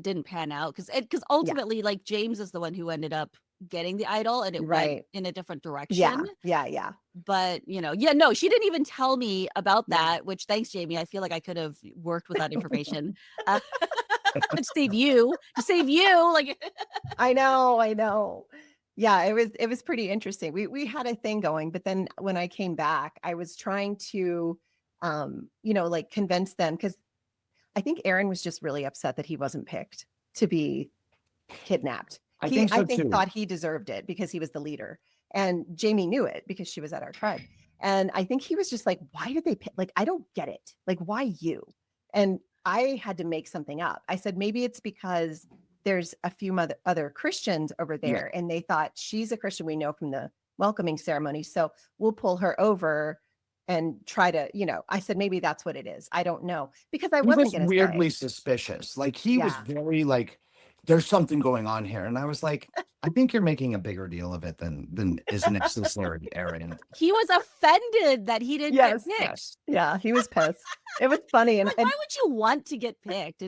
didn't pan out, because ultimately like James is the one who ended up getting the idol, and it went in a different direction. Yeah. But no, she didn't even tell me about that, which thanks, Jamie. I feel like I could have worked with that information. To save you. Like I know. Yeah, it was pretty interesting. We had a thing going, but then when I came back, I was trying to, like convince them, because I think Aaron was just really upset that he wasn't picked to be kidnapped. I think thought he deserved it because he was the leader, and Jamie knew it because she was at our tribe. And I think he was just like, why did they pick? Like, I don't get it. Like, why you? And I had to make something up. I said, maybe it's because there's a few other Christians over there, and they thought she's a Christian, we know from the welcoming ceremony, so we'll pull her over and try to, I said, maybe that's what it is. I don't know, because I wasn't going to weirdly suspicious. Like he was very like, there's something going on here. And I was like, I think you're making a bigger deal of it than is necessary, Erin. He was offended that he didn't Yes. get picked. Yes. Yeah, he was pissed. It was funny. Like, why would you want to get picked?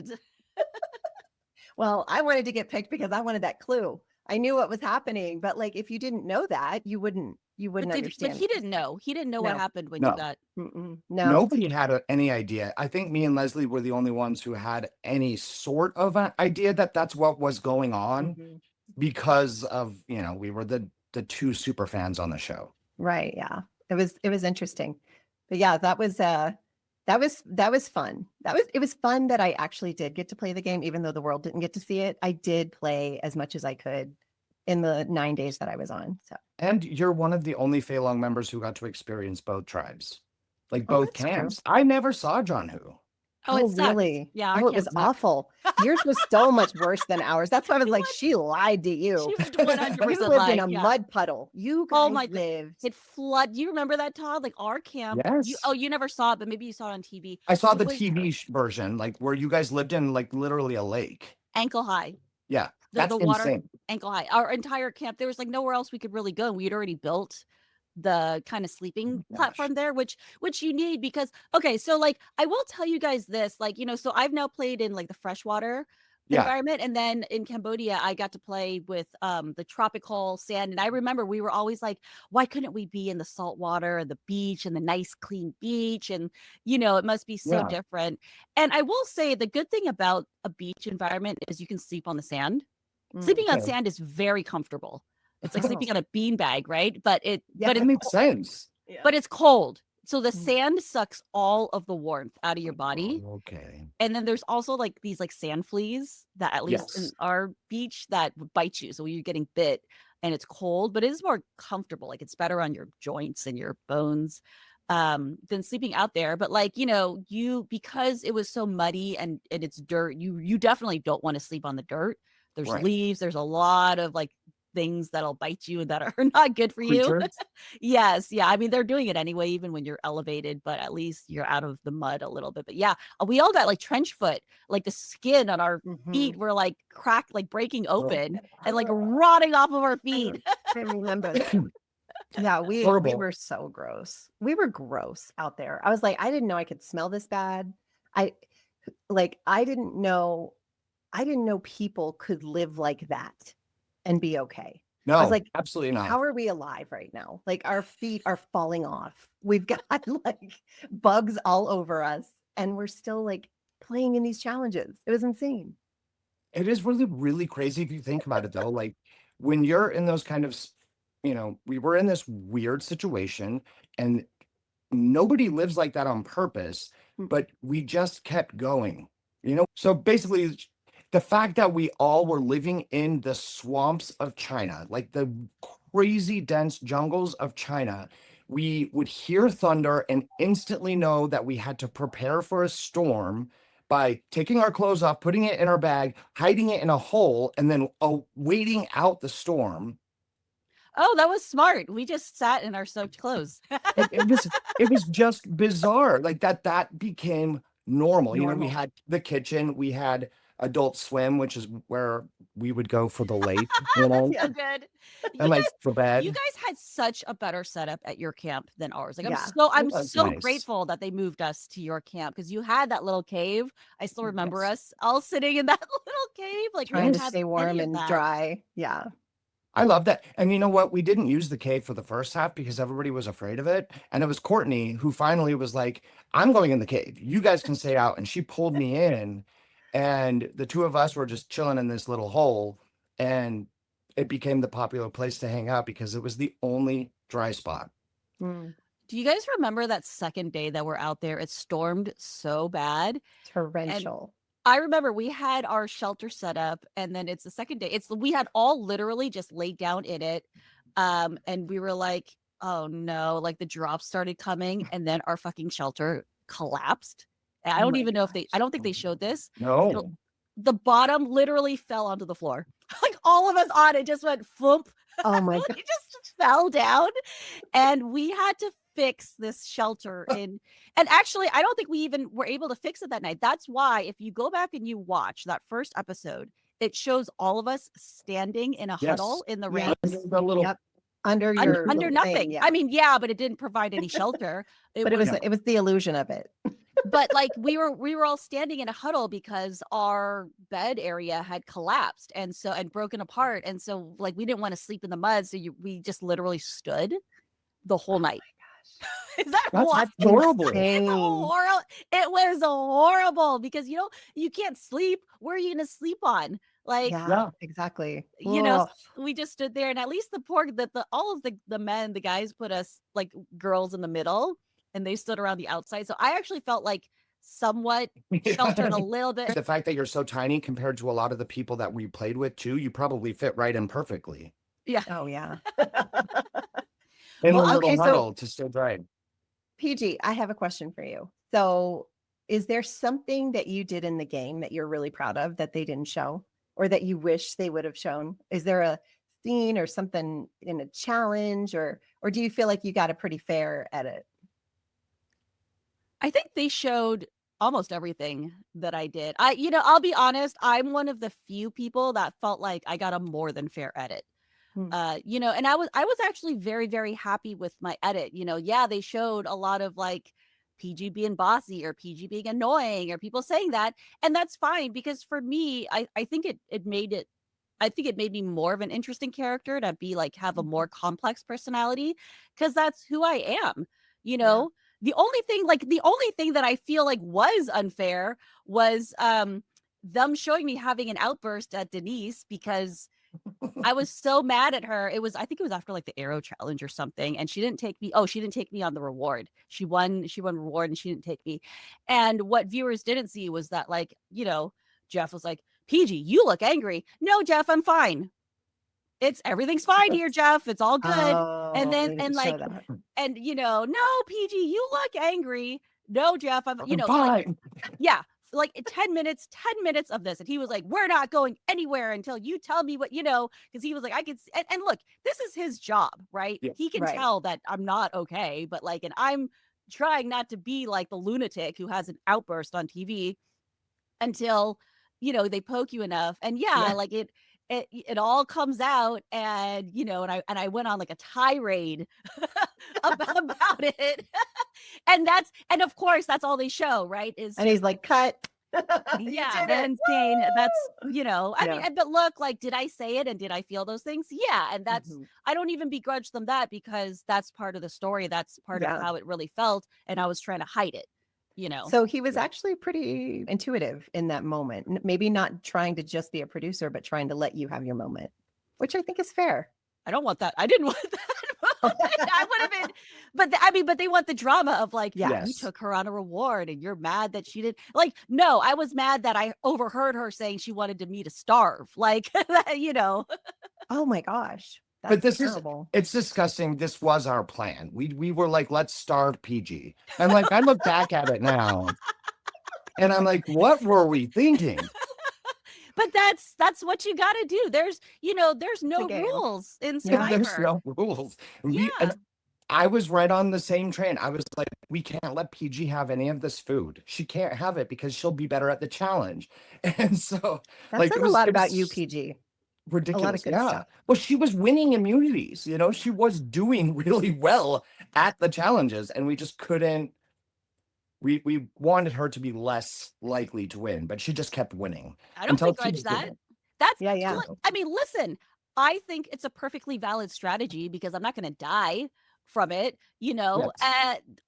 Well, I wanted to get picked because I wanted that clue. I knew what was happening, but like if you didn't know that, you wouldn't But understand. he didn't know. He didn't know what No. happened when No. you got. No. Nobody had any idea. I think me and Leslie were the only ones who had any sort of an idea that that's what was going on Mhm. because of, we were the two super fans on the show. Right. Yeah. It was interesting. But yeah, that was fun. It was fun that I actually did get to play the game, even though the world didn't get to see it. I did play as much as I could in the 9 days that I was on. So And you're one of the only Fei Long members who got to experience both tribes, like Oh, both that's true. camps. I never saw John Hu. Oh, it sucked. really? Yeah, our Oh, it was camp sucked. awful. Yours was so much worse than ours. That's why I was like, she lied to you. She was 100% You lived in a yeah. mud puddle. You Oh guys my lived. It flooded. You remember that, Todd? Like our camp. Yes. You never saw it, but maybe you saw it on TV. I saw It the was TV version, like where you guys lived in like literally a lake. ankle high. Yeah, The that's water insane. ankle high. Our entire camp. There was like nowhere else we could really go. We had already built the kind of sleeping gosh. platform there, which you need because okay, so like I will tell you guys this, like so I've now played in like the freshwater environment, and then in Cambodia I got to play with the tropical sand, and I remember we were always like, why couldn't we be in the salt water and the beach and the nice clean beach, and it must be so Yeah. different. And I will say the good thing about a beach environment is you can sleep on the sand. Sleeping on Okay. sand is very comfortable. It's like sleeping on a beanbag, right? But Yeah, but That it's makes sense. but it's cold. So the Mm. sand sucks all of the warmth out of your body. Okay. And then there's also like these like sand fleas that at least in Yes. our beach that would bite you. So you're getting bit and it's cold, but it is more comfortable. Like it's better on your joints and your bones than sleeping out there. But like, because it was so muddy and it's dirt, you definitely don't want to sleep on the dirt. There's Right. leaves, there's a lot of like things that'll bite you and that are not good for you. Creatures? Yes. Yeah. I mean, they're doing it anyway, even when you're elevated, but at least you're out of the mud a little bit. But yeah, we all got like trench foot, like the skin on our feet were like cracked, like breaking open and like rotting off of our feet. I remember that. Yeah, we Horrible. were so gross. We were gross out there. I was like, I didn't know I could smell this bad. I didn't know people could live like that and be okay. No, I was like, absolutely not. how are we alive right now? Like our feet are falling off. We've got like bugs all over us and we're still like playing in these challenges. It was insane. It is really, really crazy if you think about it, though. Like when you're in those kind of, we were in this weird situation and nobody lives like that on purpose, but we just kept going, So basically, the fact that we all were living in the swamps of China, like the crazy dense jungles of China, we would hear thunder and instantly know that we had to prepare for a storm by taking our clothes off, putting it in our bag, hiding it in a hole, and then waiting out the storm. Oh, that was smart. We just sat in our soaked clothes. It was just bizarre. Like that became normal. We had the kitchen, we had Adult Swim, which is where we would go for the late, So good. and like for bed. You guys had such a better setup at your camp than ours. Like Yeah, I'm was so nice. grateful that they moved us to your camp because you had that little cave. I still remember us all sitting in that little cave, like we Trying didn't to have stay warm any of and that. dry. Yeah. I love that. And you know what? We didn't use the cave for the first half because everybody was afraid of it. And it was Courtney who finally was like, I'm going in the cave. You guys can stay out. And she pulled me in. And the two of us were just chilling in this little hole. And it became the popular place to hang out because it was the only dry spot. Mm. Do you guys remember that second day that we're out there? It stormed so bad. Torrential. I remember we had our shelter set up and then it's the second day. We had all literally just laid down in it. And we were like, oh no, like the drops started coming and then our fucking shelter collapsed. And I don't even know I don't think they showed this. No. The bottom literally fell onto the floor. Like all of us on it just went flump. Oh my God. It just fell down. And we had to fix this shelter and actually I don't think we even were able to fix it that night. That's why if you go back and you watch that first episode, it shows all of us standing in a huddle in the rain. Yes. The little Yep. Under your Under thing, nothing. yeah. I mean, yeah, but it didn't provide any shelter. But it was the illusion of it. But like we were all standing in a huddle because our bed area had collapsed and broken apart, and so like we didn't want to sleep in the mud, so we just literally stood the whole night. Is that that's horrible. insane. It was horrible because you can't sleep. Where are you gonna sleep on? Like, Yeah, exactly. we just stood there, and at least all of the men, the guys put us like girls in the middle, and they stood around the outside. So I actually felt like somewhat sheltered a little bit. The fact that you're so tiny compared to a lot of the people that we played with too, you probably fit right in perfectly. Yeah. Oh yeah. In the little huddle to stay dry. Peih Gee, I have a question for you. So is there something that you did in the game that you're really proud of that they didn't show, or that you wish they would have shown? Is there a scene or something in a challenge, or do you feel like you got a pretty fair edit? I think they showed almost everything that I did. I'll be honest, I'm one of the few people that felt like I got a more than fair edit. And I was actually very, very happy with my edit. Yeah, they showed a lot of like Peih Gee being bossy or Peih Gee being annoying or people saying that, and that's fine because for me, I think it made me more of an interesting character to be like have a more complex personality, because that's who I am. The only thing that I feel like was unfair was them showing me having an outburst at Denise because I was so mad at her. I think it was after like the arrow challenge or something, and she didn't take me on the reward. She won reward and she didn't take me. And what viewers didn't see was that like, Jeff was like, Peih Gee, you look angry. No, Jeff, I'm fine. Everything's fine here, Jeff. It's all good. And then no, Peih Gee, you look angry. No, Jeff, I'm fine. Like, yeah. Like 10 minutes of this. And he was like, we're not going anywhere until you tell me what, because he was like, I could, and look, this is his job, right? Yeah, he can tell that I'm not okay, but like, and I'm trying not to be like the lunatic who has an outburst on TV until, they poke you enough. And like it all comes out, and and I went on like a tirade about it. and of course that's all they show, right? And he's like, cut. Yeah, then Dane, that's I mean, but look, like, did I say it and did I feel those things? Yeah, and that's I don't even begrudge them that, because that's part of the story. That's part of how it really felt, and I was trying to hide it. So he was actually pretty intuitive in that moment. Maybe not trying to just be a producer, but trying to let you have your moment, which I think is fair. I don't want that. I didn't want that. I would have been, but they want the drama of like, you took her on a reward and you're mad that she didn't. Like, no, I was mad that I overheard her saying she wanted me to starve. Like, Oh my gosh. But it's disgusting. This was our plan. We were like, let's starve Peih Gee. And like, I look back at it now and I'm like, what were we thinking? But that's what you got to do. There's no rules in Survivor. There's no rules. And I was right on the same train. I was like, we can't let Peih Gee have any of this food. She can't have it because she'll be better at the challenge. And so that says a lot about you, Peih Gee. Ridiculous. A lot of good stuff. Well, she was winning immunities. She was doing really well at the challenges, and we just couldn't. We wanted her to be less likely to win, but she just kept winning. I don't begrudge that. That's I mean, listen, I think it's a perfectly valid strategy because I'm not going to die from it. Yes.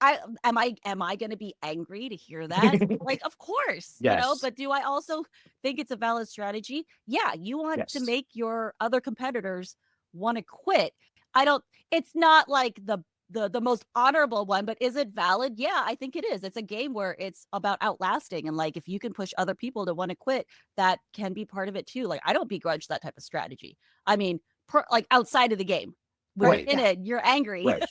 Am I going to be angry to hear that? Like, of course, yes. But do I also think it's a valid strategy? Yeah, you want to make your other competitors want to quit. It's not like the most honorable one, but is it valid? Yeah, I think it is. It's a game where it's about outlasting, and like if you can push other people to want to quit, that can be part of it too. Like, I don't begrudge that type of strategy. I mean, like outside of the game, we're in it, you're angry. Right.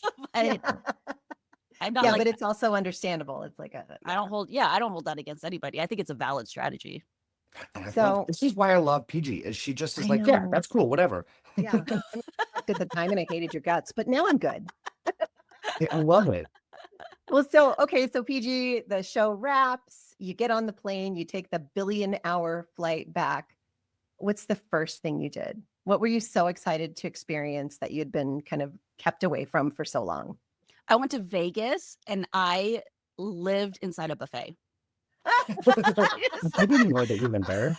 I'm not but it's also understandable. It's like I don't hold that against anybody. I think it's a valid strategy. This is why I love Peih Gee. Is she just is like, yeah, that's cool, whatever. Yeah, at the time, and I hated your guts, but now I'm good. I love it. Well, so Peih Gee, the show wraps. You get on the plane. You take the billion-hour flight back. what's the first thing you did? What were you so excited to experience that you'd been kind of kept away from for so long? I went to Vegas and I lived inside a buffet. I didn't know that you went there.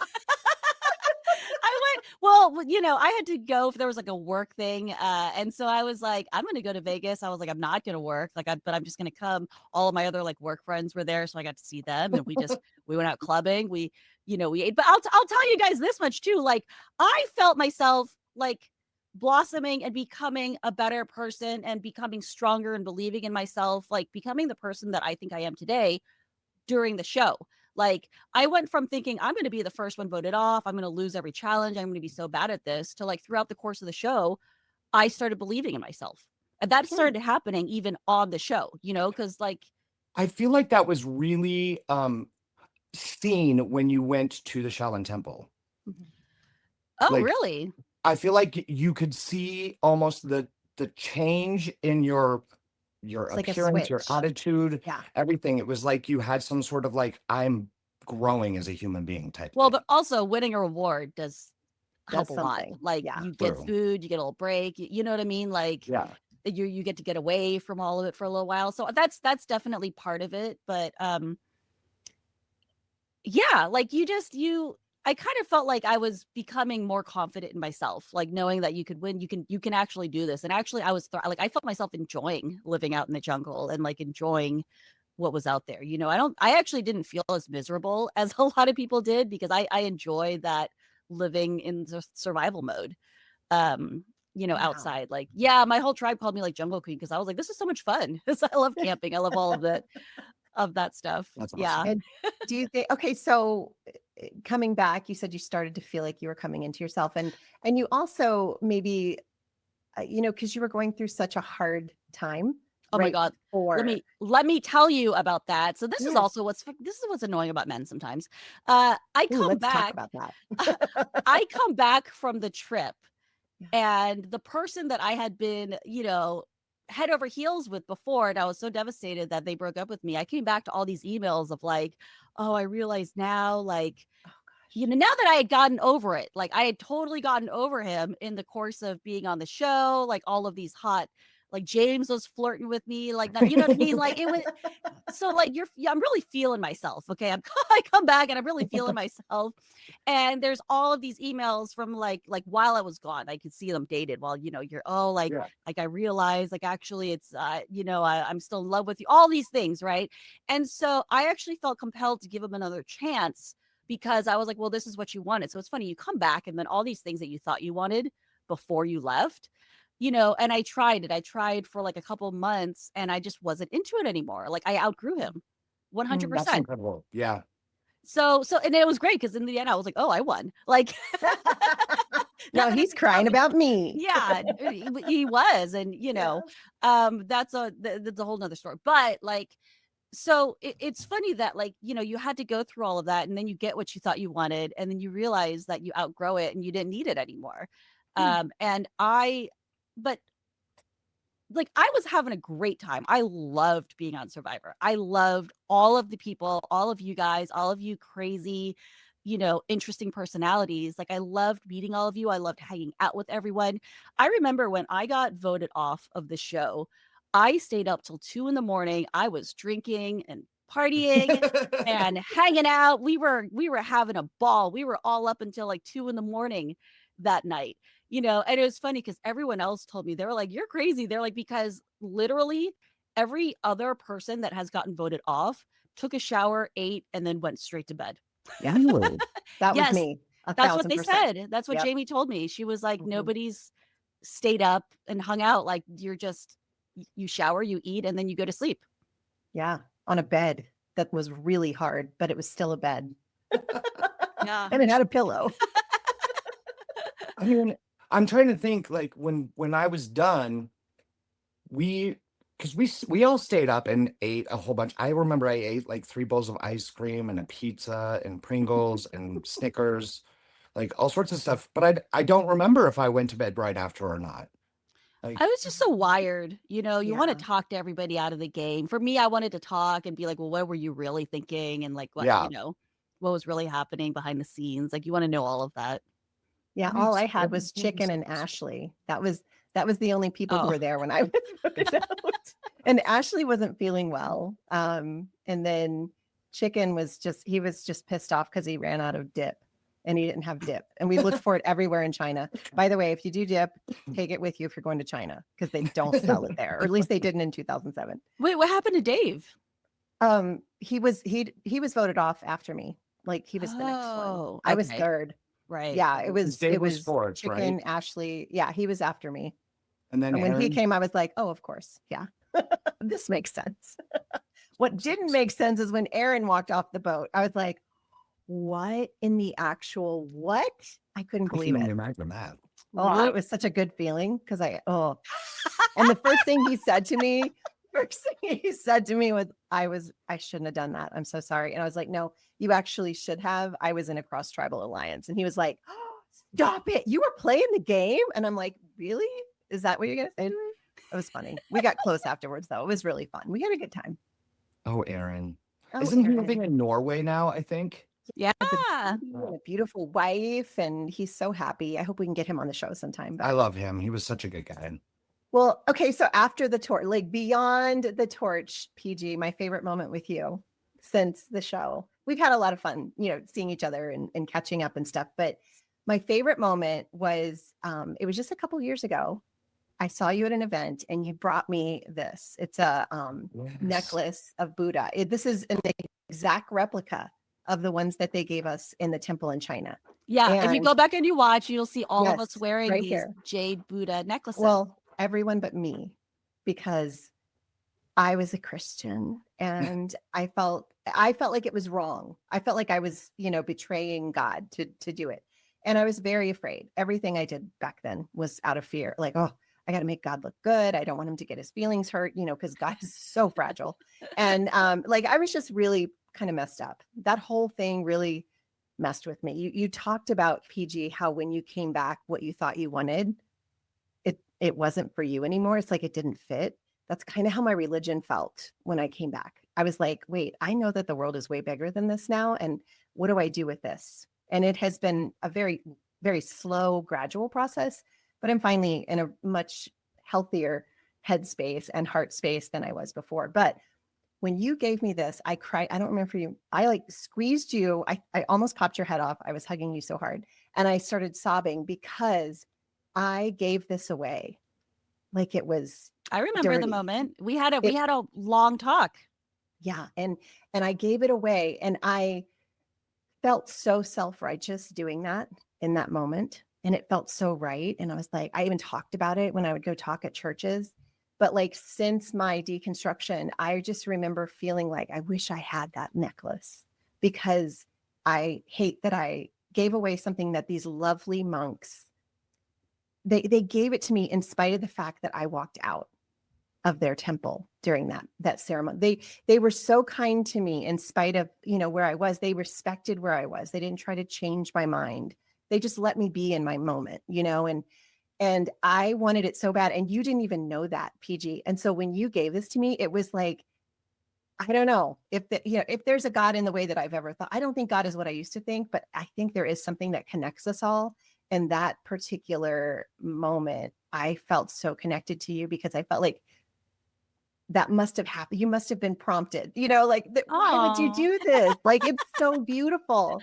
Well, you know, I had to go if there was like a work thing. And so I was like, I'm going to go to Vegas. I was like, I'm not going to work. But I'm just going to come. All of my other like work friends were there. So I got to see them and we went out clubbing. We ate. But I'll tell you guys this much too. Like, I felt myself like blossoming and becoming a better person and becoming stronger and believing in myself, like becoming the person that I think I am today during the show. Like, I went from thinking I'm going to be the first one voted off, I'm going to lose every challenge, I'm going to be so bad at this, to like throughout the course of the show, I started believing in myself. And that started happening even on the show, you know, because like I feel like that was really seen when you went to the Shaolin Temple. oh, Like, really? I feel like you could see almost the change in your It's like a appearance, your switch. attitude, Yeah. everything. It was like you had some sort of like, I'm growing as a human being type Well, thing. but also winning a reward does help Does a lot. something. Like, Yeah. you get True. food, you get a little break, you know what I mean? Like, Yeah. you get to get away from all of it for a little while. So that's definitely part of it. But yeah, like I kind of felt like I was becoming more confident in myself, like knowing that you could win, you can actually do this. And actually I was like, I felt myself enjoying living out in the jungle and like enjoying what was out there. You know, I actually didn't feel as miserable as a lot of people did, because I enjoy that living in the survival mode. You know, Wow. outside, like, yeah, my whole tribe called me like Jungle Queen because I was like, this is so much fun. I love camping. I love all of that stuff. That's awesome. Yeah. And do you think, okay, so coming back, you said you started to feel like you were coming into yourself, and you also maybe, you know, because you were going through such a hard time. Oh my right God. before. Let me tell you about that. So this is Yes. also what's annoying about men sometimes. I Ooh, come let's talk back. about that. I come back from the trip, Yeah. and the person that I had been, you know, head over heels with before, and I was so devastated that they broke up with me. I came back to all these emails of like, oh, I realize now, like, Oh you know, now that I had gotten over it, like I had totally gotten over him in the course of being on the show, like all of these hot, like James was flirting with me, like, you know what I mean? Like it was, so like I'm really feeling myself. Okay. I come back and I'm really feeling myself. And there's all of these emails from like while I was gone, I could see them dated while, you know, you're, oh, like I realized like, actually it's, you know, I'm still in love with you, all these things. Right. And so I actually felt compelled to give him another chance, because I was like, well, this is what you wanted. So it's funny, you come back and then all these things that you thought you wanted before you left, you know, and I tried it. I tried for like a couple months and I just wasn't into it anymore. Like I outgrew him That's 100%. incredible. Yeah. So, and it was great because in the end I was like, oh, I won. Like, No, he's crying about me. yeah, he was. And, you know, that's that's a whole nother story. But like, so it's funny that like, you know, you had to go through all of that and then you get what you thought you wanted and then you realize that you outgrow it and you didn't need it anymore. But like I was having a great time. I loved being on Survivor. I loved all of the people, all of you guys, all of you crazy, you know, interesting personalities. Like I loved meeting all of you. I loved hanging out with everyone. I remember when I got voted off of the show, I stayed up till 2 a.m. I was drinking and partying and hanging out. We were having a ball. We were all up until like 2 a.m. that night, you know. And it was funny because everyone else told me, they were like, you're crazy. They're like, because literally every other person that has gotten voted off took a shower, ate, and then went straight to bed. Yeah. That was Yes, me. that's what they 1,000%. said. That's what Yep. Jamie told me. She was like, Mhm. nobody's stayed up and hung out. Like you're just, you shower, you eat, and then you go to sleep. Yeah. On a bed that was really hard, but it was still a bed. Yeah. And it had a pillow. I mean, I'm trying to think like when I was done, because we all stayed up and ate a whole bunch. I remember I ate like 3 bowls of ice cream and a pizza and Pringles and Snickers, like all sorts of stuff. But I don't remember if I went to bed right after or not. Like, I was just so wired, you know, you want Yeah. to talk to everybody out of the game. For me, I wanted to talk and be like, well, what were you really thinking? And like, what, yeah, you know, what was really happening behind the scenes? Like, you want to know all of that. Yeah, That all makes I had that was makes Chicken and sense. Ashley. That was the only people who Oh. were there when I was put out. And Ashley wasn't feeling well. And then Chicken was just pissed off because he ran out of dip and he didn't have dip. And we looked for it everywhere in China. By the way, if you do dip, take it with you if you're going to China because they don't sell it there, or at least they didn't in 2007. Wait, what happened to Dave? He was voted off after me. Like he was the next one. Oh, I was okay. third. Right. Yeah, it was Dave was fourth, Chicken, right? Ashley. Yeah, he was after me. And then And when he Aaron, came, I was like, oh, of course. Yeah. This makes sense. What didn't make sense is when Aaron walked off the boat. I was like, what in the actual what? I couldn't I can believe only it. imagine that. Oh, it was such a good feeling because and the first thing he said to me was, I shouldn't have done that. I'm so sorry. And I was like, no, you actually should have. I was in a cross tribal alliance. And he was like, oh, stop it. You were playing the game. And I'm like, really? Is that what you're going to say to me? It was funny. We got close afterwards, though. It was really fun. We had a good time. Oh, Aaron. Oh, Isn't he Aaron. living in Norway now, I think? Yeah. With a baby and a beautiful wife, and he's so happy. I hope we can get him on the show sometime. I love him. He was such a good guy. Well, okay, so after the torch, like beyond the torch, PG, my favorite moment with you since the show. We've had a lot of fun, seeing each other and catching up and stuff. But my favorite moment was it was just a couple years ago. I saw you at an event and you brought me this. It's a necklace of Buddha. This is an exact replica of the ones that they gave us in the temple in China. Yeah. If you go back and you watch, you'll see all of us Yes, wearing right these here. jade Buddha necklaces. Well, everyone but me, because I was a Christian and I felt like it was wrong. I felt like I was, betraying God to do it. And I was very afraid. Everything I did back then was out of fear. Like, oh, I got to make God look good. I don't want him to get his feelings hurt, because God is so fragile. And I was just really kind of messed up. That whole thing really messed with me. You talked about, PG, how when you came back, what you thought you wanted, it wasn't for you anymore. It's like it didn't fit. That's kind of how my religion felt when I came back. I was like, wait, I know that the world is way bigger than this now. And what do I do with this? And it has been a very, very slow, gradual process, but I'm finally in a much healthier headspace and heart space than I was before. But when you gave me this, I cried. I don't remember you. I squeezed you. I almost popped your head off. I was hugging you so hard. And I started sobbing because I gave this away. Like it was. I remember dirty. the moment. We had a long talk. Yeah. And I gave it away. And I felt so self-righteous doing that in that moment. And it felt so right. And I was like, I even talked about it when I would go talk at churches. But since my deconstruction, I just remember feeling like I wish I had that necklace, because I hate that I gave away something that these lovely monks, they gave it to me in spite of the fact that I walked out of their temple during that ceremony. They were so kind to me in spite of, where I was. They respected where I was. They didn't try to change my mind. They just let me be in my moment, and I wanted it so bad. And you didn't even know that, PG. And so when you gave this to me, it was like, I don't know if there's a God in the way that I've ever thought. I don't think God is what I used to think, but I think there is something that connects us all. In that particular moment, I felt so connected to you because I felt like that must have happened. You must have been prompted, why would you do this? It's so beautiful.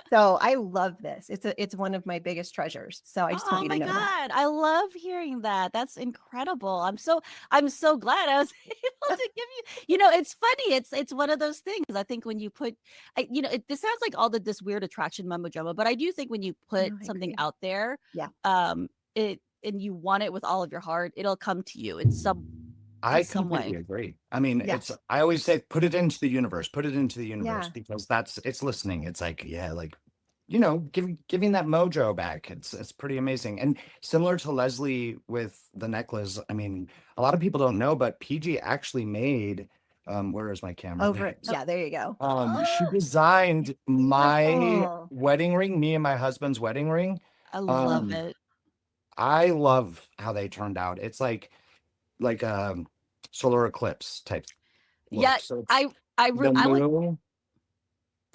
So I love this. It's one of my biggest treasures. So I just want you to know that. I love hearing that. That's incredible. I'm so glad I was able to give you, it's funny. It's one of those things. I think when you put, this sounds like all this weird attraction mumbo jumbo, but I do think when you put something out there, yeah, and you want it with all of your heart, it'll come to you in some completely agree. I mean, I always say, put it into the universe, because it's listening. It's like, giving that mojo back. It's pretty amazing. And similar to Leslie with the necklace, I mean, a lot of people don't know, but PG actually made, where is my camera? Over. Yeah, there you go. She designed my wedding ring, me and my husband's wedding ring. I love it. I love how they turned out. It's like solar eclipse type look. Yeah, So I would.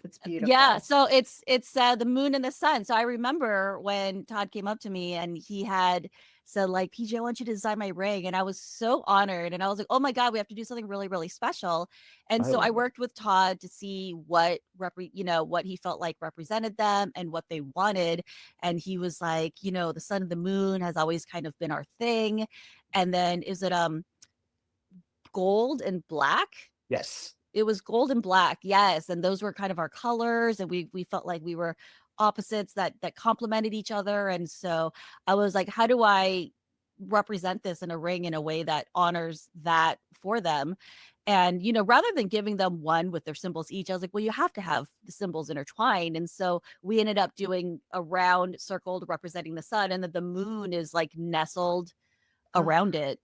It's beautiful. Yeah, so it's the moon and the sun. So I remember when Todd came up to me and he had said like, PJ, I want you to design my ring, and I was so honored, and I was like, oh my god, we have to do something really really special. And so I worked with Todd to see what what he felt like represented them and what they wanted. And he was like, the sun and the moon has always kind of been our thing. And then is it gold and black? Yes. It was gold and black, yes, and those were kind of our colors, and we felt like we were opposites that complemented each other. And so I was like, how do I represent this in a ring in a way that honors that for them? And rather than giving them one with their symbols each, I was like, well, you have to have the symbols intertwined. And so we ended up doing a round circle representing the sun, and then the moon is like nestled around it.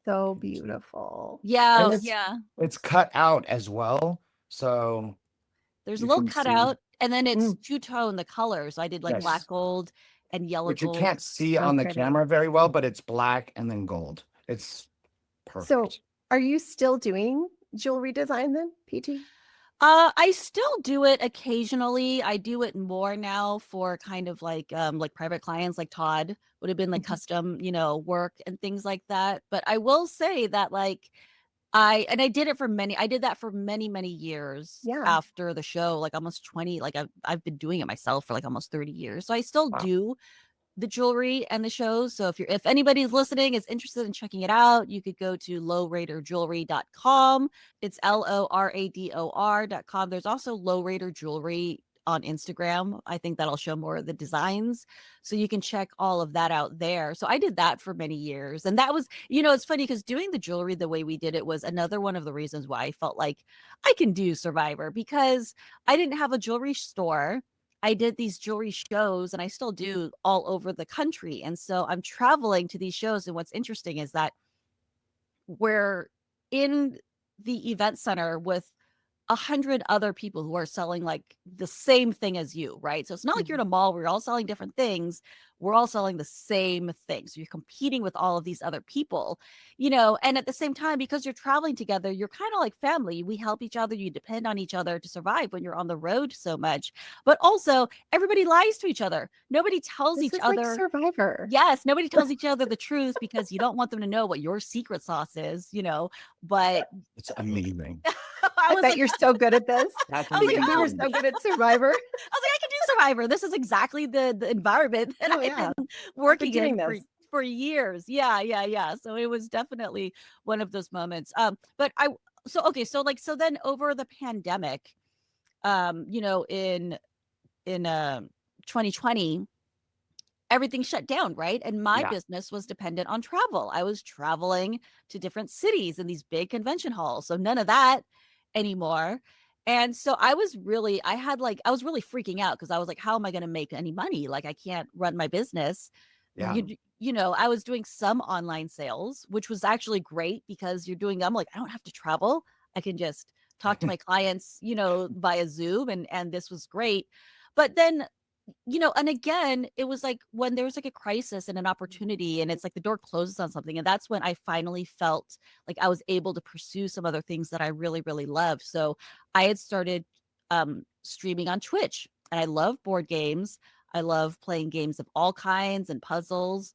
So beautiful. Yeah, And yeah. it's cut out as well. So There's a you little can see- cutout, and then it's two-tone, the colors. I did like Yes. black gold and yellow which you gold. can't see So on the pretty. camera very well, but it's black and then gold. It's perfect. So are you still doing jewelry design then, PT? I still do it occasionally. I do it more now for kind of like private clients, like Todd would have been like custom, work and things like that. But I will say that like I did that for many years Yeah. after the show, like almost 20, like I've been doing it myself for like almost 30 years. So I still do the jewelry and the shows. So if anybody's listening is interested in checking it out, you could go to lowraterjewelry.com. It's LORADOR.com. There's also Lowrater Jewelry on Instagram. I think that'll show more of the designs. So you can check all of that out there. So I did that for many years. And that was, it's funny because doing the jewelry the way we did it was another one of the reasons why I felt like I can do Survivor, because I didn't have a jewelry store. I did these jewelry shows, and I still do, all over the country. And so I'm traveling to these shows. And what's interesting is that we're in the event center with 100 other people who are selling like the same thing as you, right? So it's not like you're in a mall where you're all selling different things. We're all selling the same thing. So you're competing with all of these other people, and at the same time, because you're traveling together, you're kind of like family. We help each other. You depend on each other to survive when you're on the road so much. But also, everybody lies to each other. Nobody tells This each is other. like Survivor. Yes, nobody tells each other the truth because you don't want them to know what your secret sauce is, but It's amazing. I bet you're so good at this. That's I think we were amazing. so good at Survivor. I was like, I can do Survivor. This is exactly the environment that Oh, I've yeah. been working doing in this. for years. Yeah. So it was definitely one of those moments. But so then over the pandemic, in 2020, everything shut down, right? And my business was dependent on travel. I was traveling to different cities in these big convention halls. So none of that anymore. And so I was really freaking out because I was like, how am I going to make any money? Like, I can't run my business. Yeah. I was doing some online sales, which was actually great because I'm like, I don't have to travel. I can just talk to my clients, via Zoom, and this was great. But then, and again, it was like when there was like a crisis and an opportunity, and it's like the door closes on something. And that's when I finally felt like I was able to pursue some other things that I really, really loved. So I had started streaming on Twitch, and I love board games. I love playing games of all kinds and puzzles.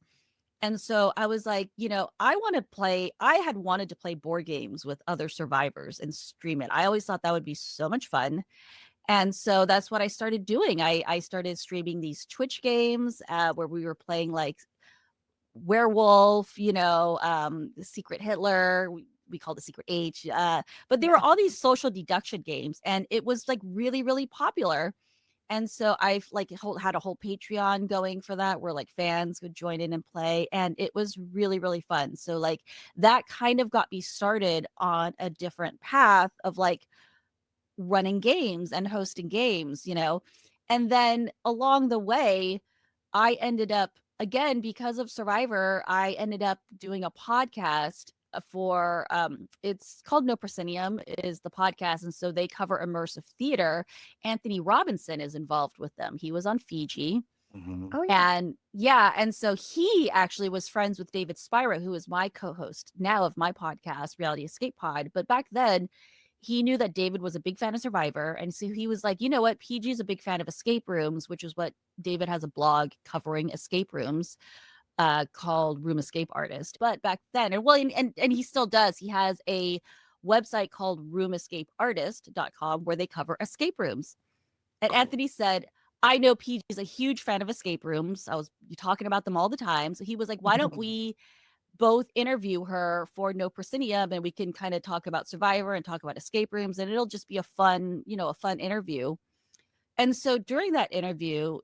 And so I was like, I had wanted to play board games with other survivors and stream it. I always thought that would be so much fun. And so that's what I started doing. I started streaming these Twitch games where we were playing like Werewolf, the Secret Hitler. We called it Secret H. But there were all these social deduction games, and it was like really, really popular. And so I've like had a whole Patreon going for that, where like fans could join in and play. And it was really, really fun. So like that kind of got me started on a different path of like running games and hosting games, and then along the way, I ended up, again, because of Survivor, I ended up doing a podcast for it's called No Proscenium is the podcast, and so they cover immersive theater. Anthony Robinson is involved with them. He was on Fiji. Oh, yeah. And so he actually was friends with David Spira, who is my co-host now of my podcast, Reality Escape Pod. But back then, he knew that David was a big fan of Survivor. And so he was like, you know what? PG is a big fan of escape rooms, which is what David has a blog covering escape rooms called Room Escape Artist. But back then, and he still does, he has a website called roomescapeartist.com where they cover escape rooms. And Anthony said, I know PG is a huge fan of escape rooms. I was talking about them all the time. So he was like, why don't we both interview her for No Proscenium, and we can kind of talk about Survivor and talk about escape rooms, and it'll just be a fun interview. And so during that interview,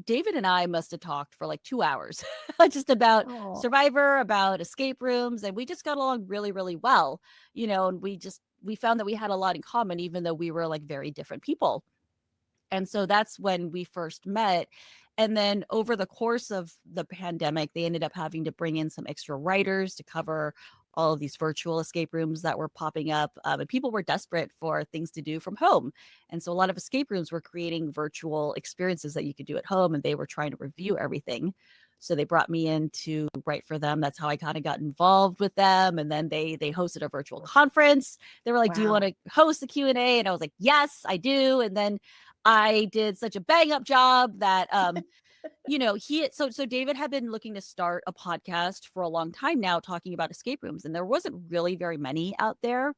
David and I must have talked for like 2 hours just about Survivor, about escape rooms, and we just got along really, really well, and we found that we had a lot in common, even though we were like very different people. And so that's when we first met. And then over the course of the pandemic, they ended up having to bring in some extra writers to cover all of these virtual escape rooms that were popping up. And people were desperate for things to do from home. And so a lot of escape rooms were creating virtual experiences that you could do at home, and they were trying to review everything. So they brought me in to write for them. That's how I kind of got involved with them. And then they hosted a virtual conference. They were like, do you want to host the Q&A? And I was like, yes, I do. And then I did such a bang up job that, so David had been looking to start a podcast for a long time now, talking about escape rooms, and there wasn't really very many out there.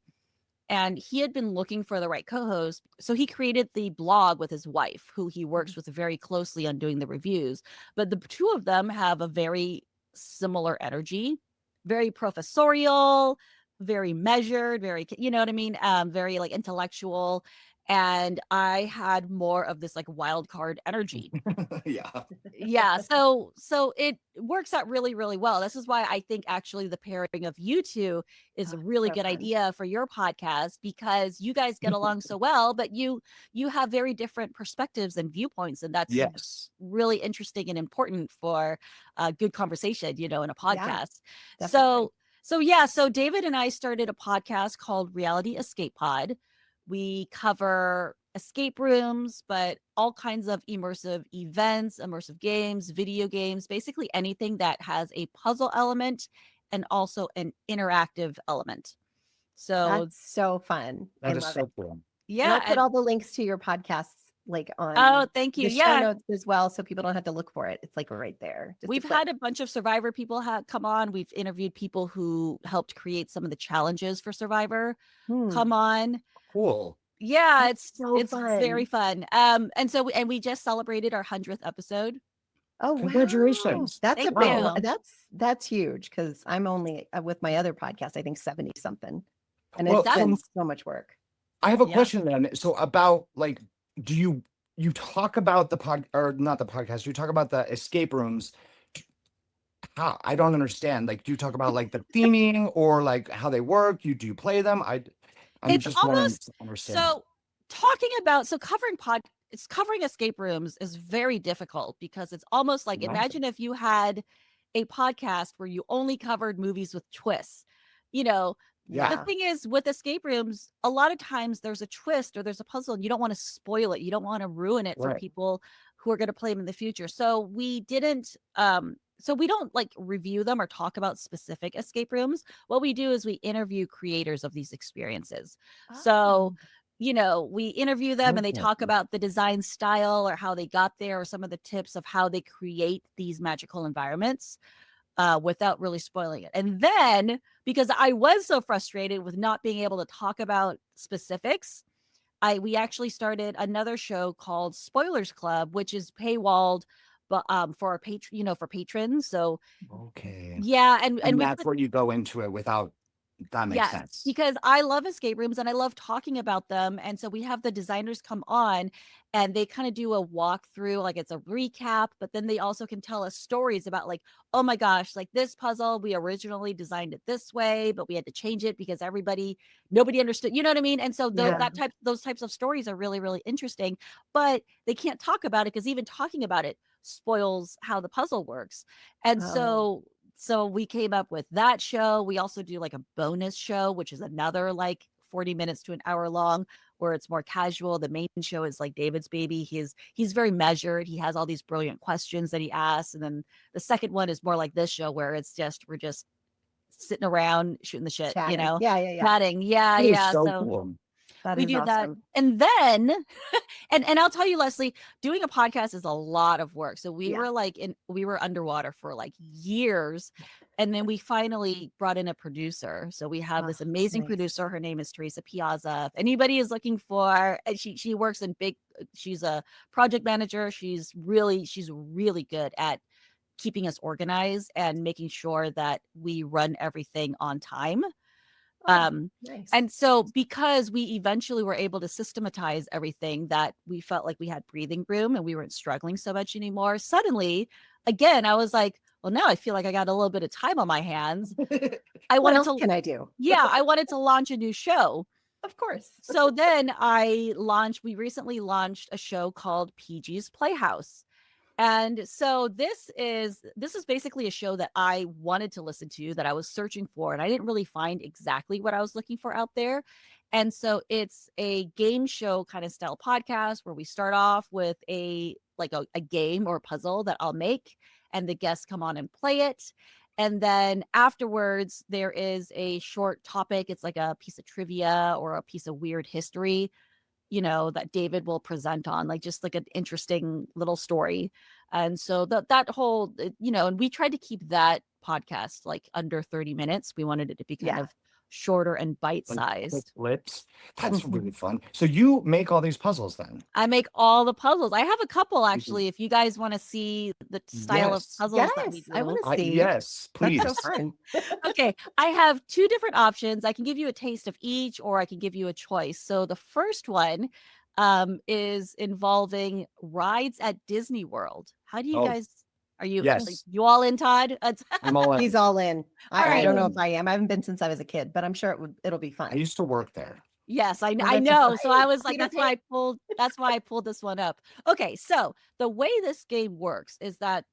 And he had been looking for the right co-host. So he created the blog with his wife, who he works with very closely on doing the reviews. But the two of them have a very similar energy, very professorial, very measured, very, you know what I mean? Very like intellectual. And I had more of this like wild card energy. Yeah. So it works out really, really well. This is why I think actually the pairing of you two is a really good idea for your podcast, because you guys get along so well, but you have very different perspectives and viewpoints. And that's really interesting and important for a good conversation, in a podcast. So David and I started a podcast called Reality Escape Pod. We cover escape rooms, but all kinds of immersive events, immersive games, video games, basically anything that has a puzzle element and also an interactive element. So that's so fun. That is so cool. Yeah. And I'll put all the links to your podcasts on thank you. The show notes as well, so people don't have to look for it. It's like right there. We've had a bunch of Survivor people come on. We've interviewed people who helped create some of the challenges for Survivor come on. Cool. Yeah, it's fun. Very fun. And we just celebrated our 100th episode. Oh, congratulations. Wow. That's a big that's huge, because I'm only with my other podcast, I think 70 something. And it's been so much work. I have a question then. So about like, do you talk about not the podcast, you talk about the escape rooms. How? I don't understand. Like, do you talk about like the theming or like how they work? Do you play them? I'm just wanting to understand. So covering escape rooms is very difficult, because it's almost like, imagine if you had a podcast where you only covered movies with twists. The thing is, with escape rooms, a lot of times there's a twist or there's a puzzle, and you don't want to spoil it. You don't want to ruin it for people who are going to play them in the future. So we didn't, we don't like review them or talk about specific escape rooms. What we do is we interview creators of these experiences. So, we interview them and they talk about the design style or how they got there, or some of the tips of how they create these magical environments. Without really spoiling it. And then, because I was so frustrated with not being able to talk about specifics, we actually started another show called Spoilers Club, which is paywalled, but for our for patrons. So and that's where you go into it without. That makes sense. Because I love escape rooms and I love talking about them. And so we have the designers come on and they kind of do a walkthrough, like it's a recap, but then they also can tell us stories about like, oh my gosh, like this puzzle, we originally designed it this way, but we had to change it because nobody understood, you know what I mean? And so those types of stories are really, really interesting, but they can't talk about it because even talking about it spoils how the puzzle works. And so we came up with that show. We also do like a bonus show, which is another like 40 minutes to an hour long, where it's more casual. The main show is like David's baby. He's very measured. He has all these brilliant questions that he asks. And then the second one is more like this show, where we're just sitting around shooting the shit, chatting. Chatting. Yeah. So cool. That we is do that. awesome. And then and I'll tell you, Leslie, doing a podcast is a lot of work. So we Yeah. were we were underwater for like years. And then we finally brought in a producer. So we have this amazing nice. producer. Her name is Teresa Piazza. If anybody is looking for, and she works in she's a project manager. She's really good at keeping us organized and making sure that we run everything on time. Nice. And so because we eventually were able to systematize everything, that we felt like we had breathing room and we weren't struggling so much anymore, suddenly, again, I was like, well, now I feel like I got a little bit of time on my hands. I What wanted else to, can I do? yeah, I wanted to launch a new show. Of course. So then we recently launched a show called Peih Gee's Playhouse. And so this is basically a show that I wanted to listen to, that I was searching for, and I didn't really find exactly what I was looking for out there. And so it's a game show kind of style podcast where we start off with a game or puzzle that I'll make, and the guests come on and play it. And then afterwards, there is a short topic. It's like a piece of trivia or a piece of weird history, that David will present on, like just like an interesting little story. And so that whole, and we tried to keep that podcast like under 30 minutes. We wanted it to be kind of shorter and bite-sized. Lips. That's really fun. So you make all these puzzles then? I make all the puzzles. I have a couple actually, if you guys want to see the style of puzzles that we do. I want to see. Yes, please. That's so fun. Okay, I have two different options. I can give you a taste of each, or I can give you a choice. So the first one is involving rides at Disney World. How do you guys, are you, you all in, Todd? I'm all in. He's all in. I right. don't know if I am. I haven't been since I was a kid, but I'm sure it'll be fun. I used to work there. Yes, I that's know. right. So I was like, Peter that's why I pulled this one up. Okay, so the way this game works is that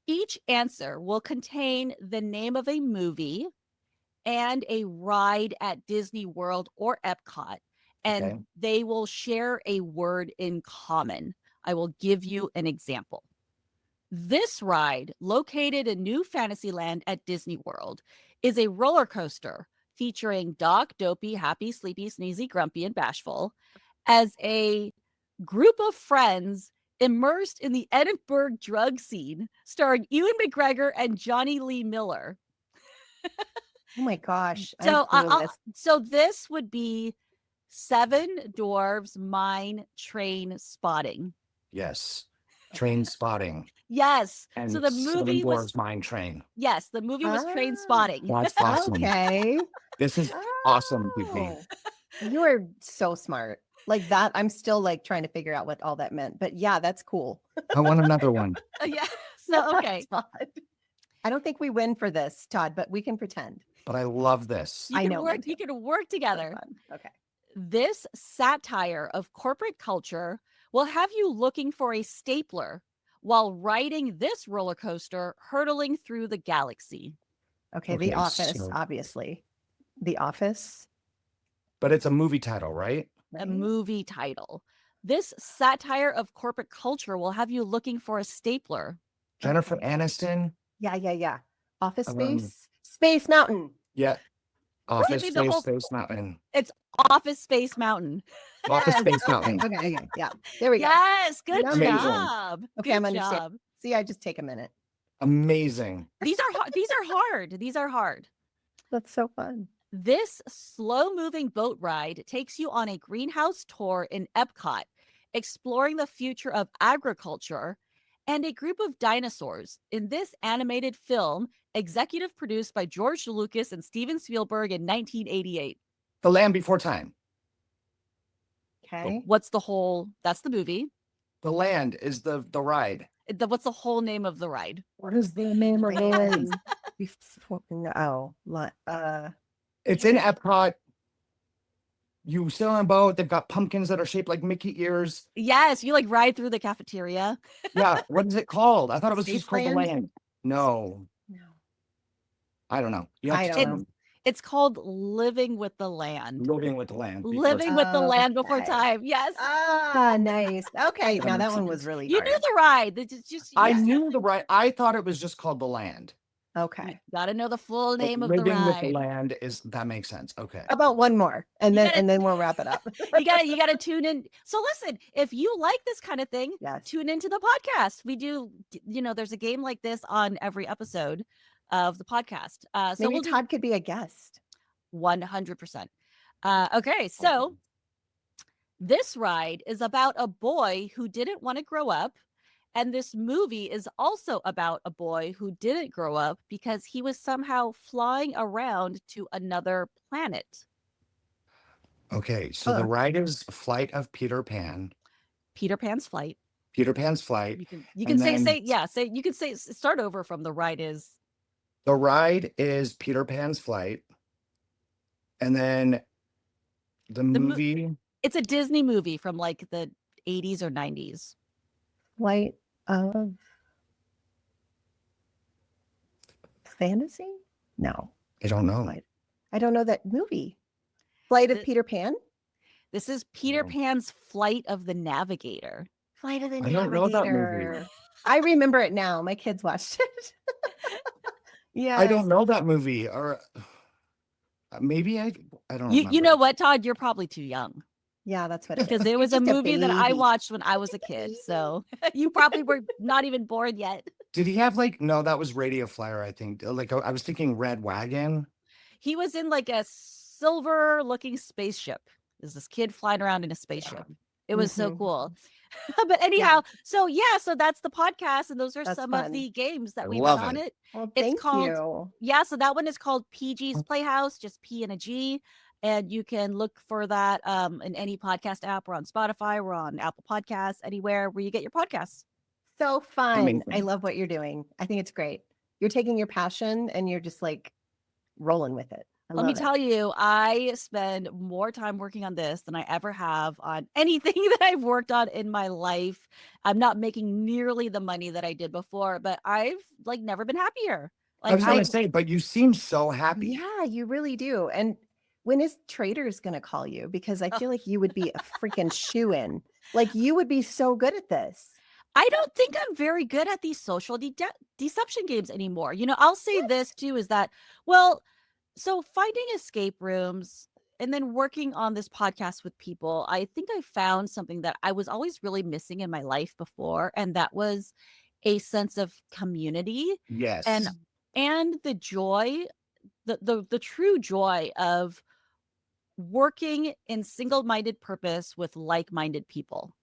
each answer will contain the name of a movie and a ride at Disney World or Epcot, and they will share a word in common. I will give you an example. This ride, located in New Fantasyland at Disney World, is a roller coaster featuring Doc, Dopey, Happy, Sleepy, Sneezy, Grumpy, and Bashful as a group of friends immersed in the Edinburgh drug scene, starring Ewan McGregor and Johnny Lee Miller. Oh my gosh. So this would be Seven Dwarves Mine Train Spotting. Yes. Train spotting. Yes. And so the movie was Mine Train. Yes, the movie was Train Spotting. That's awesome. Okay. This is awesome, PP. You are so smart. Like that, I'm still like trying to figure out what all that meant. But yeah, that's cool. I want another one. Yeah. So okay. I don't think we win for this, Todd, but we can pretend. But I love this. You can work together. Okay. This satire of corporate culture will have you looking for a stapler while riding this roller coaster hurtling through the galaxy. Okay, The Office, obviously. The Office. But it's a movie title, right? A movie title. This satire of corporate culture will have you looking for a stapler. Jennifer Aniston. Yeah. Office Space. Space Mountain. Yeah. Office Space Mountain. It's Office Space Mountain. Office Space Mountain. Okay. Yeah. There we go. Yes. Good Amazing. job. Okay, I'm understanding. See, I just take a minute. Amazing. These are hard. These are hard. That's so fun. This slow-moving boat ride takes you on a greenhouse tour in Epcot, exploring the future of agriculture and a group of dinosaurs in this animated film, executive produced by George Lucas and Steven Spielberg in 1988. The Land Before Time. Okay. That's the movie. The Land is the ride. What's the whole name of the ride? What is the name of the It's in Epcot. You sail on a boat. They've got pumpkins that are shaped like Mickey ears. Yes, you like ride through the cafeteria. Yeah. What is it called? I thought it was just called The Spaceland? Land. No. I don't know. It's called Living with the Land. Living with the Land. Living with the Land Before Time. Yes. Ah, nice. Okay. Now that one was really You hard. knew the ride. I knew the ride. I thought it was just called The Land. Okay. Got to know the full But name of the living with the ride. land that makes sense. Okay. How about one more, and You then gotta- and then we'll wrap it up. you gotta tune in. So listen, if you like this kind of thing, Yes. tune into the podcast. We do, there's a game like this on every episode of the podcast. So Maybe we'll do Todd could be a guest. 100%. Okay, so this ride is about a boy who didn't want to grow up. And this movie is also about a boy who didn't grow up because he was somehow flying around to another planet. Okay. So the ride is Flight of Peter Pan. Peter Pan's Flight. Peter Pan's Flight. You can start over from the ride is. The ride is Peter Pan's Flight. And then the movie. It's a Disney movie from like the 80s or 90s. Flight of Fantasy? No. I don't know. I don't know that movie. Flight of The- Peter Pan? This is Peter No. Pan's Flight of the Navigator. Flight of the I don't know that movie. Navigator. I remember it now. My kids watched it. Yeah. I don't know that movie. Or maybe I don't You remember. know what, Todd? You're probably too young. Yeah, that's what it is. Because it was a Just a movie that I baby. watched when I was a kid. So you probably were not even born yet. Did he have no, that was Radio Flyer, I think. Like I was thinking Red Wagon. He was in like a silver looking spaceship. There's this kid flying around in a spaceship. It was so Mhm. cool. But anyhow, so that's the podcast. And those are That's some fun. of the games that I we love run on it. it. Well, It's thank called- you. Yeah, so that one is called Peih Gee's Playhouse, just P and a G. And you can look for that in any podcast app. We're on Spotify, we're on Apple Podcasts, anywhere where you get your podcasts. So fun. I Amazing. love what you're doing. I think it's great. You're taking your passion and you're just like rolling with it. Let me tell you, I spend more time working on this than I ever have on anything that I've worked on in my life. I'm not making nearly the money that I did before, but I've never been happier. I was gonna say, but you seem so happy. Yeah, you really do. And when is Traders going to call you? Because I feel like you would be a freaking shoe-in. Like you would be so good at this. I don't think I'm very good at these social deception games anymore. I'll say this too, is that, so finding escape rooms and then working on this podcast with people, I think I found something that I was always really missing in my life before. And that was a sense of community Yes. and the joy, the true joy of working in single-minded purpose with like-minded people.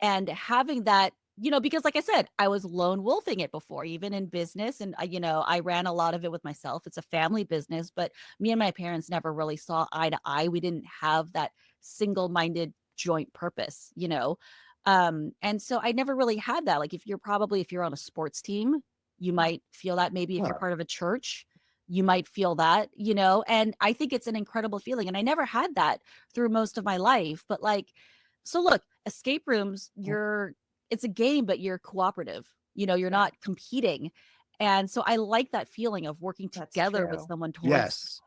And having that, because like I said, I was lone wolfing it before, even in business. And, I ran a lot of it with myself. It's a family business, but me and my parents never really saw eye to eye. We didn't have that single-minded joint purpose, and so I never really had that. Like if you're on a sports team, you might feel that. Maybe if you're part of a church, you might feel that, and I think it's an incredible feeling. And I never had that through most of my life. But so look, escape rooms, it's a game, but you're cooperative, you're not competing. And so I like that feeling of working That's together with true. someone Yes.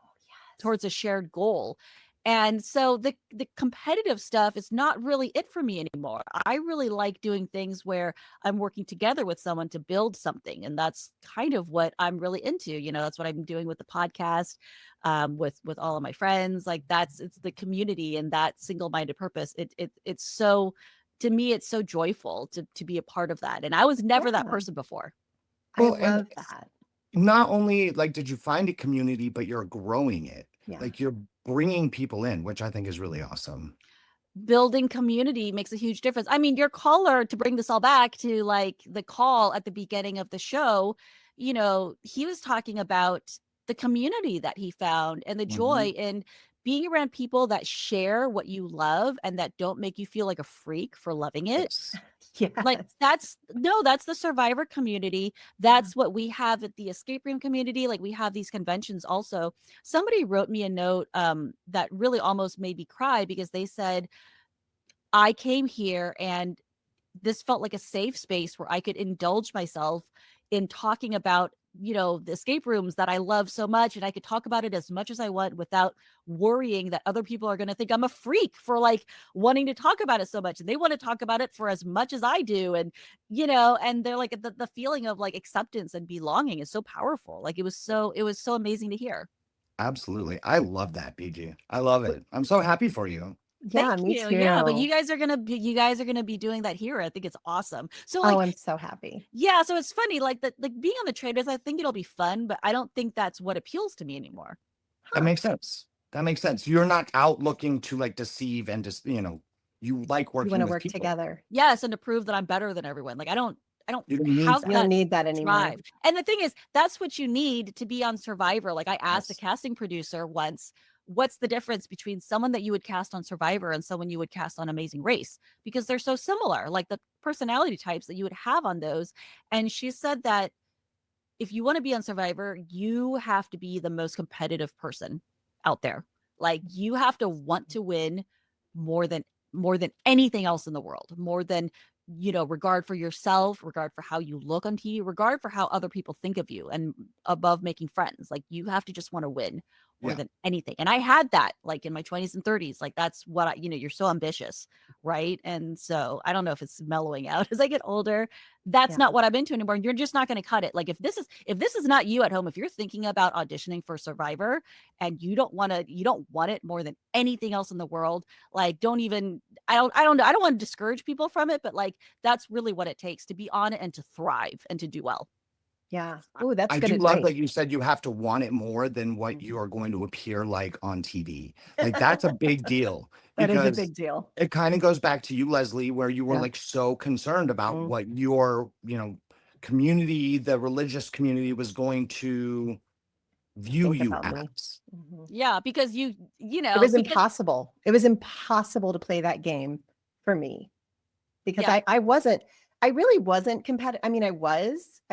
towards a shared goal. And so the competitive stuff is not really it for me anymore. I really like doing things where I'm working together with someone to build something. And that's kind of what I'm really into. That's what I'm doing with the podcast, with all of my friends. It's the community and that single-minded purpose. It's so, to me, it's so joyful to be a part of that. And I was never that Yeah. person before. Well, I and love that. Not only did you find a community, but you're growing it. Yeah. You're bringing people in, which I think is really awesome. Building community makes a huge difference. I mean, your caller, to bring this all back to the call at the beginning of the show, he was talking about the community that he found and the joy in being around people that share what you love and that don't make you feel like a freak for loving it. Yes. Yeah. That's the survivor community. That's what we have at the escape room community. We have these conventions also. Somebody wrote me a note that really almost made me cry, because they said, I came here and this felt like a safe space where I could indulge myself in talking about the escape rooms that I love so much, and I could talk about it as much as I want without worrying that other people are going to think I'm a freak for like wanting to talk about it so much. And they want to talk about it for as much as I do. And, and they're like, the feeling of like acceptance and belonging is so powerful. Like it was so amazing to hear. Absolutely. I love that, Peih Gee. I love it. I'm so happy for you. Yeah, Thank me you. too. Yeah, but you guys are gonna be doing that here. I think it's awesome. So like, Oh, I'm so happy. yeah, so it's funny, like being on the traders, I think it'll be fun, but I don't think that's what appeals to me anymore. That makes sense. That makes sense. You're not out looking to like deceive and just, you like You working want to with work people. together. Yes, and to prove that I'm better than everyone. Like I don't You don't need have that. You don't that need that anymore. drive. And the thing is, that's what you need to be on Survivor. Like I asked a Yes. casting producer once, what's the difference between someone that you would cast on Survivor and someone you would cast on Amazing Race? Because they're so similar, like the personality types that you would have on those. And she said that if you want to be on Survivor, you have to be the most competitive person out there. Like you have to want to win more than anything else in the world, more than regard for yourself, regard for how you look on TV, regard for how other people think of you, and above making friends. Like you have to just want to win more Yeah. than anything. And I had that like in my 20s and 30s. Like that's what I, you're so ambitious, right? And so I don't know if it's mellowing out as I get older. That's not what I'm into anymore. You're just not going to cut it. Like if this is not you at home, if you're thinking about auditioning for Survivor and you don't want it more than anything else in the world, like I don't want to discourage people from it, but like that's really what it takes to be on it and to thrive and to do well. Yeah. Oh, that's I good do love advice. that you said you have to want it more than what you are going to appear like on TV. Like that's a big deal That is a because big deal. it kind of goes back to you, Leslie, where you were Yeah. like so concerned about Mhm. what your, community, the religious community was going to view Think you about me. as. Mhm. Yeah, because you It know, was because impossible. It was impossible to play that game for me because Yeah. I really wasn't competitive. I mean, I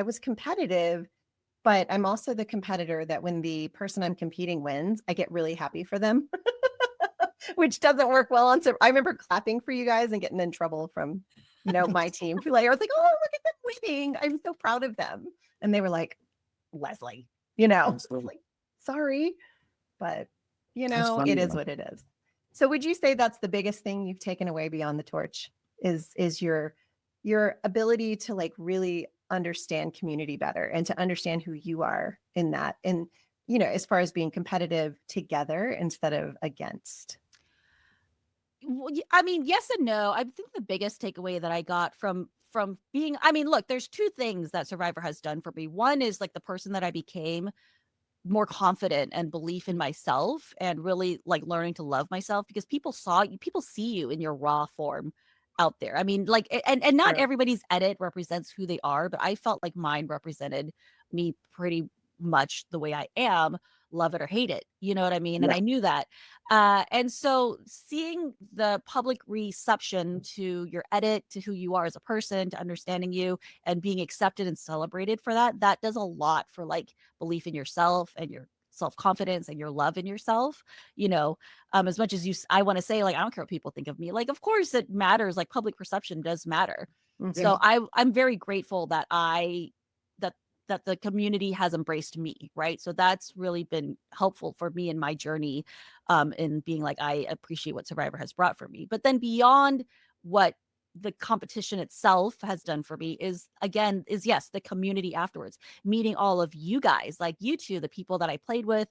was competitive, but I'm also the competitor that when the person I'm competing wins, I get really happy for them, which doesn't work well on. So I remember clapping for you guys and getting in trouble from, my team. Like, I was like, oh, look at them winning. I'm so proud of them. And they were like, Leslie, Absolutely. like, sorry, but That's funny it is though. what it is. So would you say that's the biggest thing you've taken away beyond the torch is your ability to like really understand community better and to understand who you are in that, and as far as being competitive together instead of against? Well, I mean, yes and no. I think the biggest takeaway that I got from being, I mean, look, there's two things that Survivor has done for me. One is like the person that I became, more confident and belief in myself, and really like learning to love myself, because people see you in your raw form out there. I mean, like and not True. everybody's edit represents who they are, but I felt like mine represented me pretty much the way I am, love it or hate it. You know what I mean? And Yeah. I knew that. And so seeing the public reception to your edit, to who you are as a person, to understanding you and being accepted and celebrated for that, that does a lot for like belief in yourself and your self-confidence and your love in yourself. As much as I want to say, like, I don't care what people think of me, like of course it matters, like public perception does matter. Mhm. So I'm very grateful that that the community has embraced me, right? So that's really been helpful for me in my journey, in being like, I appreciate what Survivor has brought for me. But then beyond what the competition itself has done for me is yes, the community afterwards, meeting all of you guys, like you two, the people that I played with,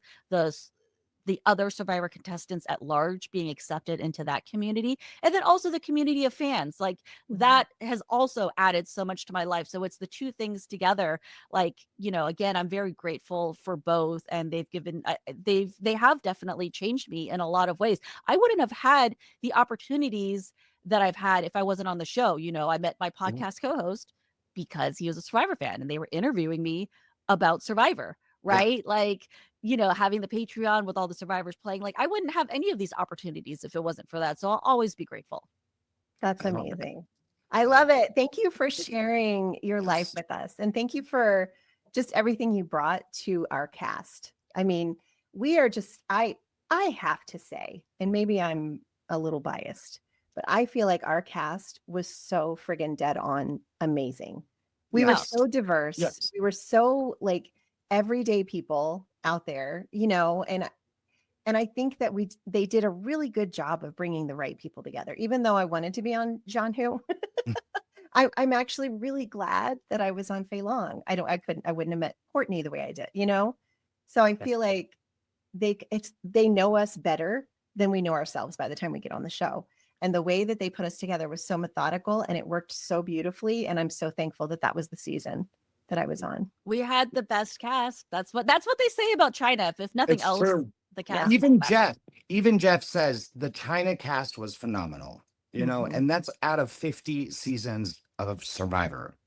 the other Survivor contestants at large, being accepted into that community, and then also the community of fans. Like that has also added so much to my life. So it's the two things together. Like, again, I'm very grateful for both, and they have definitely changed me in a lot of ways. I wouldn't have had the opportunities that I've had if I wasn't on the show. I met my podcast co-host because he was a Survivor fan and they were interviewing me about Survivor, right? Like, having the Patreon with all the survivors playing, like I wouldn't have any of these opportunities if it wasn't for that. So I'll always be grateful. That's I love it. amazing. I love it. Thank you for sharing your life Yes. with us. And thank you for just everything you brought to our cast. I mean, we are just, I have to say, and maybe I'm a little biased, but I feel like our cast was so friggin' dead on amazing. We were Yeah. so diverse. Yes. We were so like everyday people out there, and I think that they did a really good job of bringing the right people together. Even though I wanted to be on John Who, I'm actually really glad that I was on Fei Long. I wouldn't have met Courtney the way I did, So I feel like they know us better than we know ourselves by the time we get on the show. And the way that they put us together was so methodical and it worked so beautifully. And I'm so thankful that that was the season that I was on. We had the best cast. That's what they say about China. If nothing It's else, true. the cast. Even Jeff says the China cast was phenomenal, and that's out of 50 seasons of Survivor.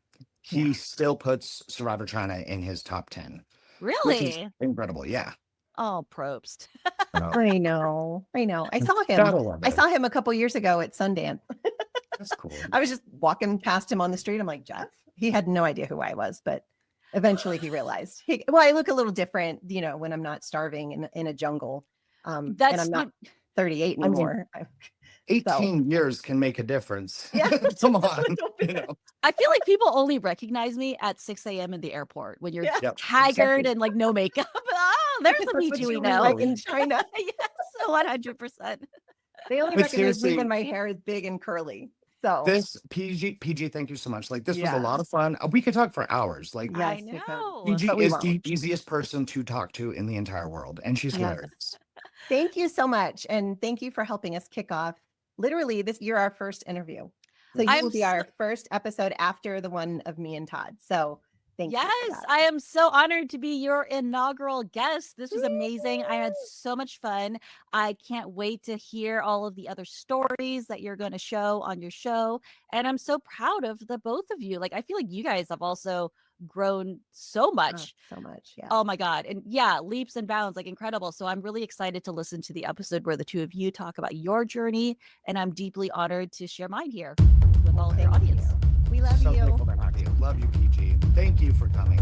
He still puts Survivor China in his top 10. Which is Really? incredible. Yeah. Oh, probst. I know. I saw him. Gotta love I it. saw him a couple years ago at Sundance. That's cool. I was just walking past him on the street. I'm like, Jeff. He had no idea who I was, but eventually he realized. I look a little different, when I'm not starving in a jungle. And I'm not 38 anymore. 18 years can make a difference. Yeah. Come on. I feel like people only recognize me at 6 a.m. in the airport when you're haggard and like no makeup. Oh, there's the Peih we know. Like in China. Yes, 100%. They only recognize me when my hair is big and curly. So this Peih Gee, thank you so much. Like this was a lot of fun. We could talk for hours. Like I know. Peih Gee is the easiest person to talk to in the entire world, and she's hilarious. Thank you so much, and thank you for helping us kick off. Literally, you're our first interview, so you will be our first episode after the one of me and Todd. So thank you. Yes, I am so honored to be your inaugural guest. This was amazing. I had so much fun. I can't wait to hear all of the other stories that you're going to show on your show. And I'm so proud of the both of you. Like, I feel like you guys have also grown so much. Yeah. Oh my God. And leaps and bounds, like incredible. So I'm really excited to listen to the episode where the two of you talk about your journey. And I'm deeply honored to share mine here with all of your audience. We love so you. Grateful to have you. Love you, Peih Gee. Thank you for coming.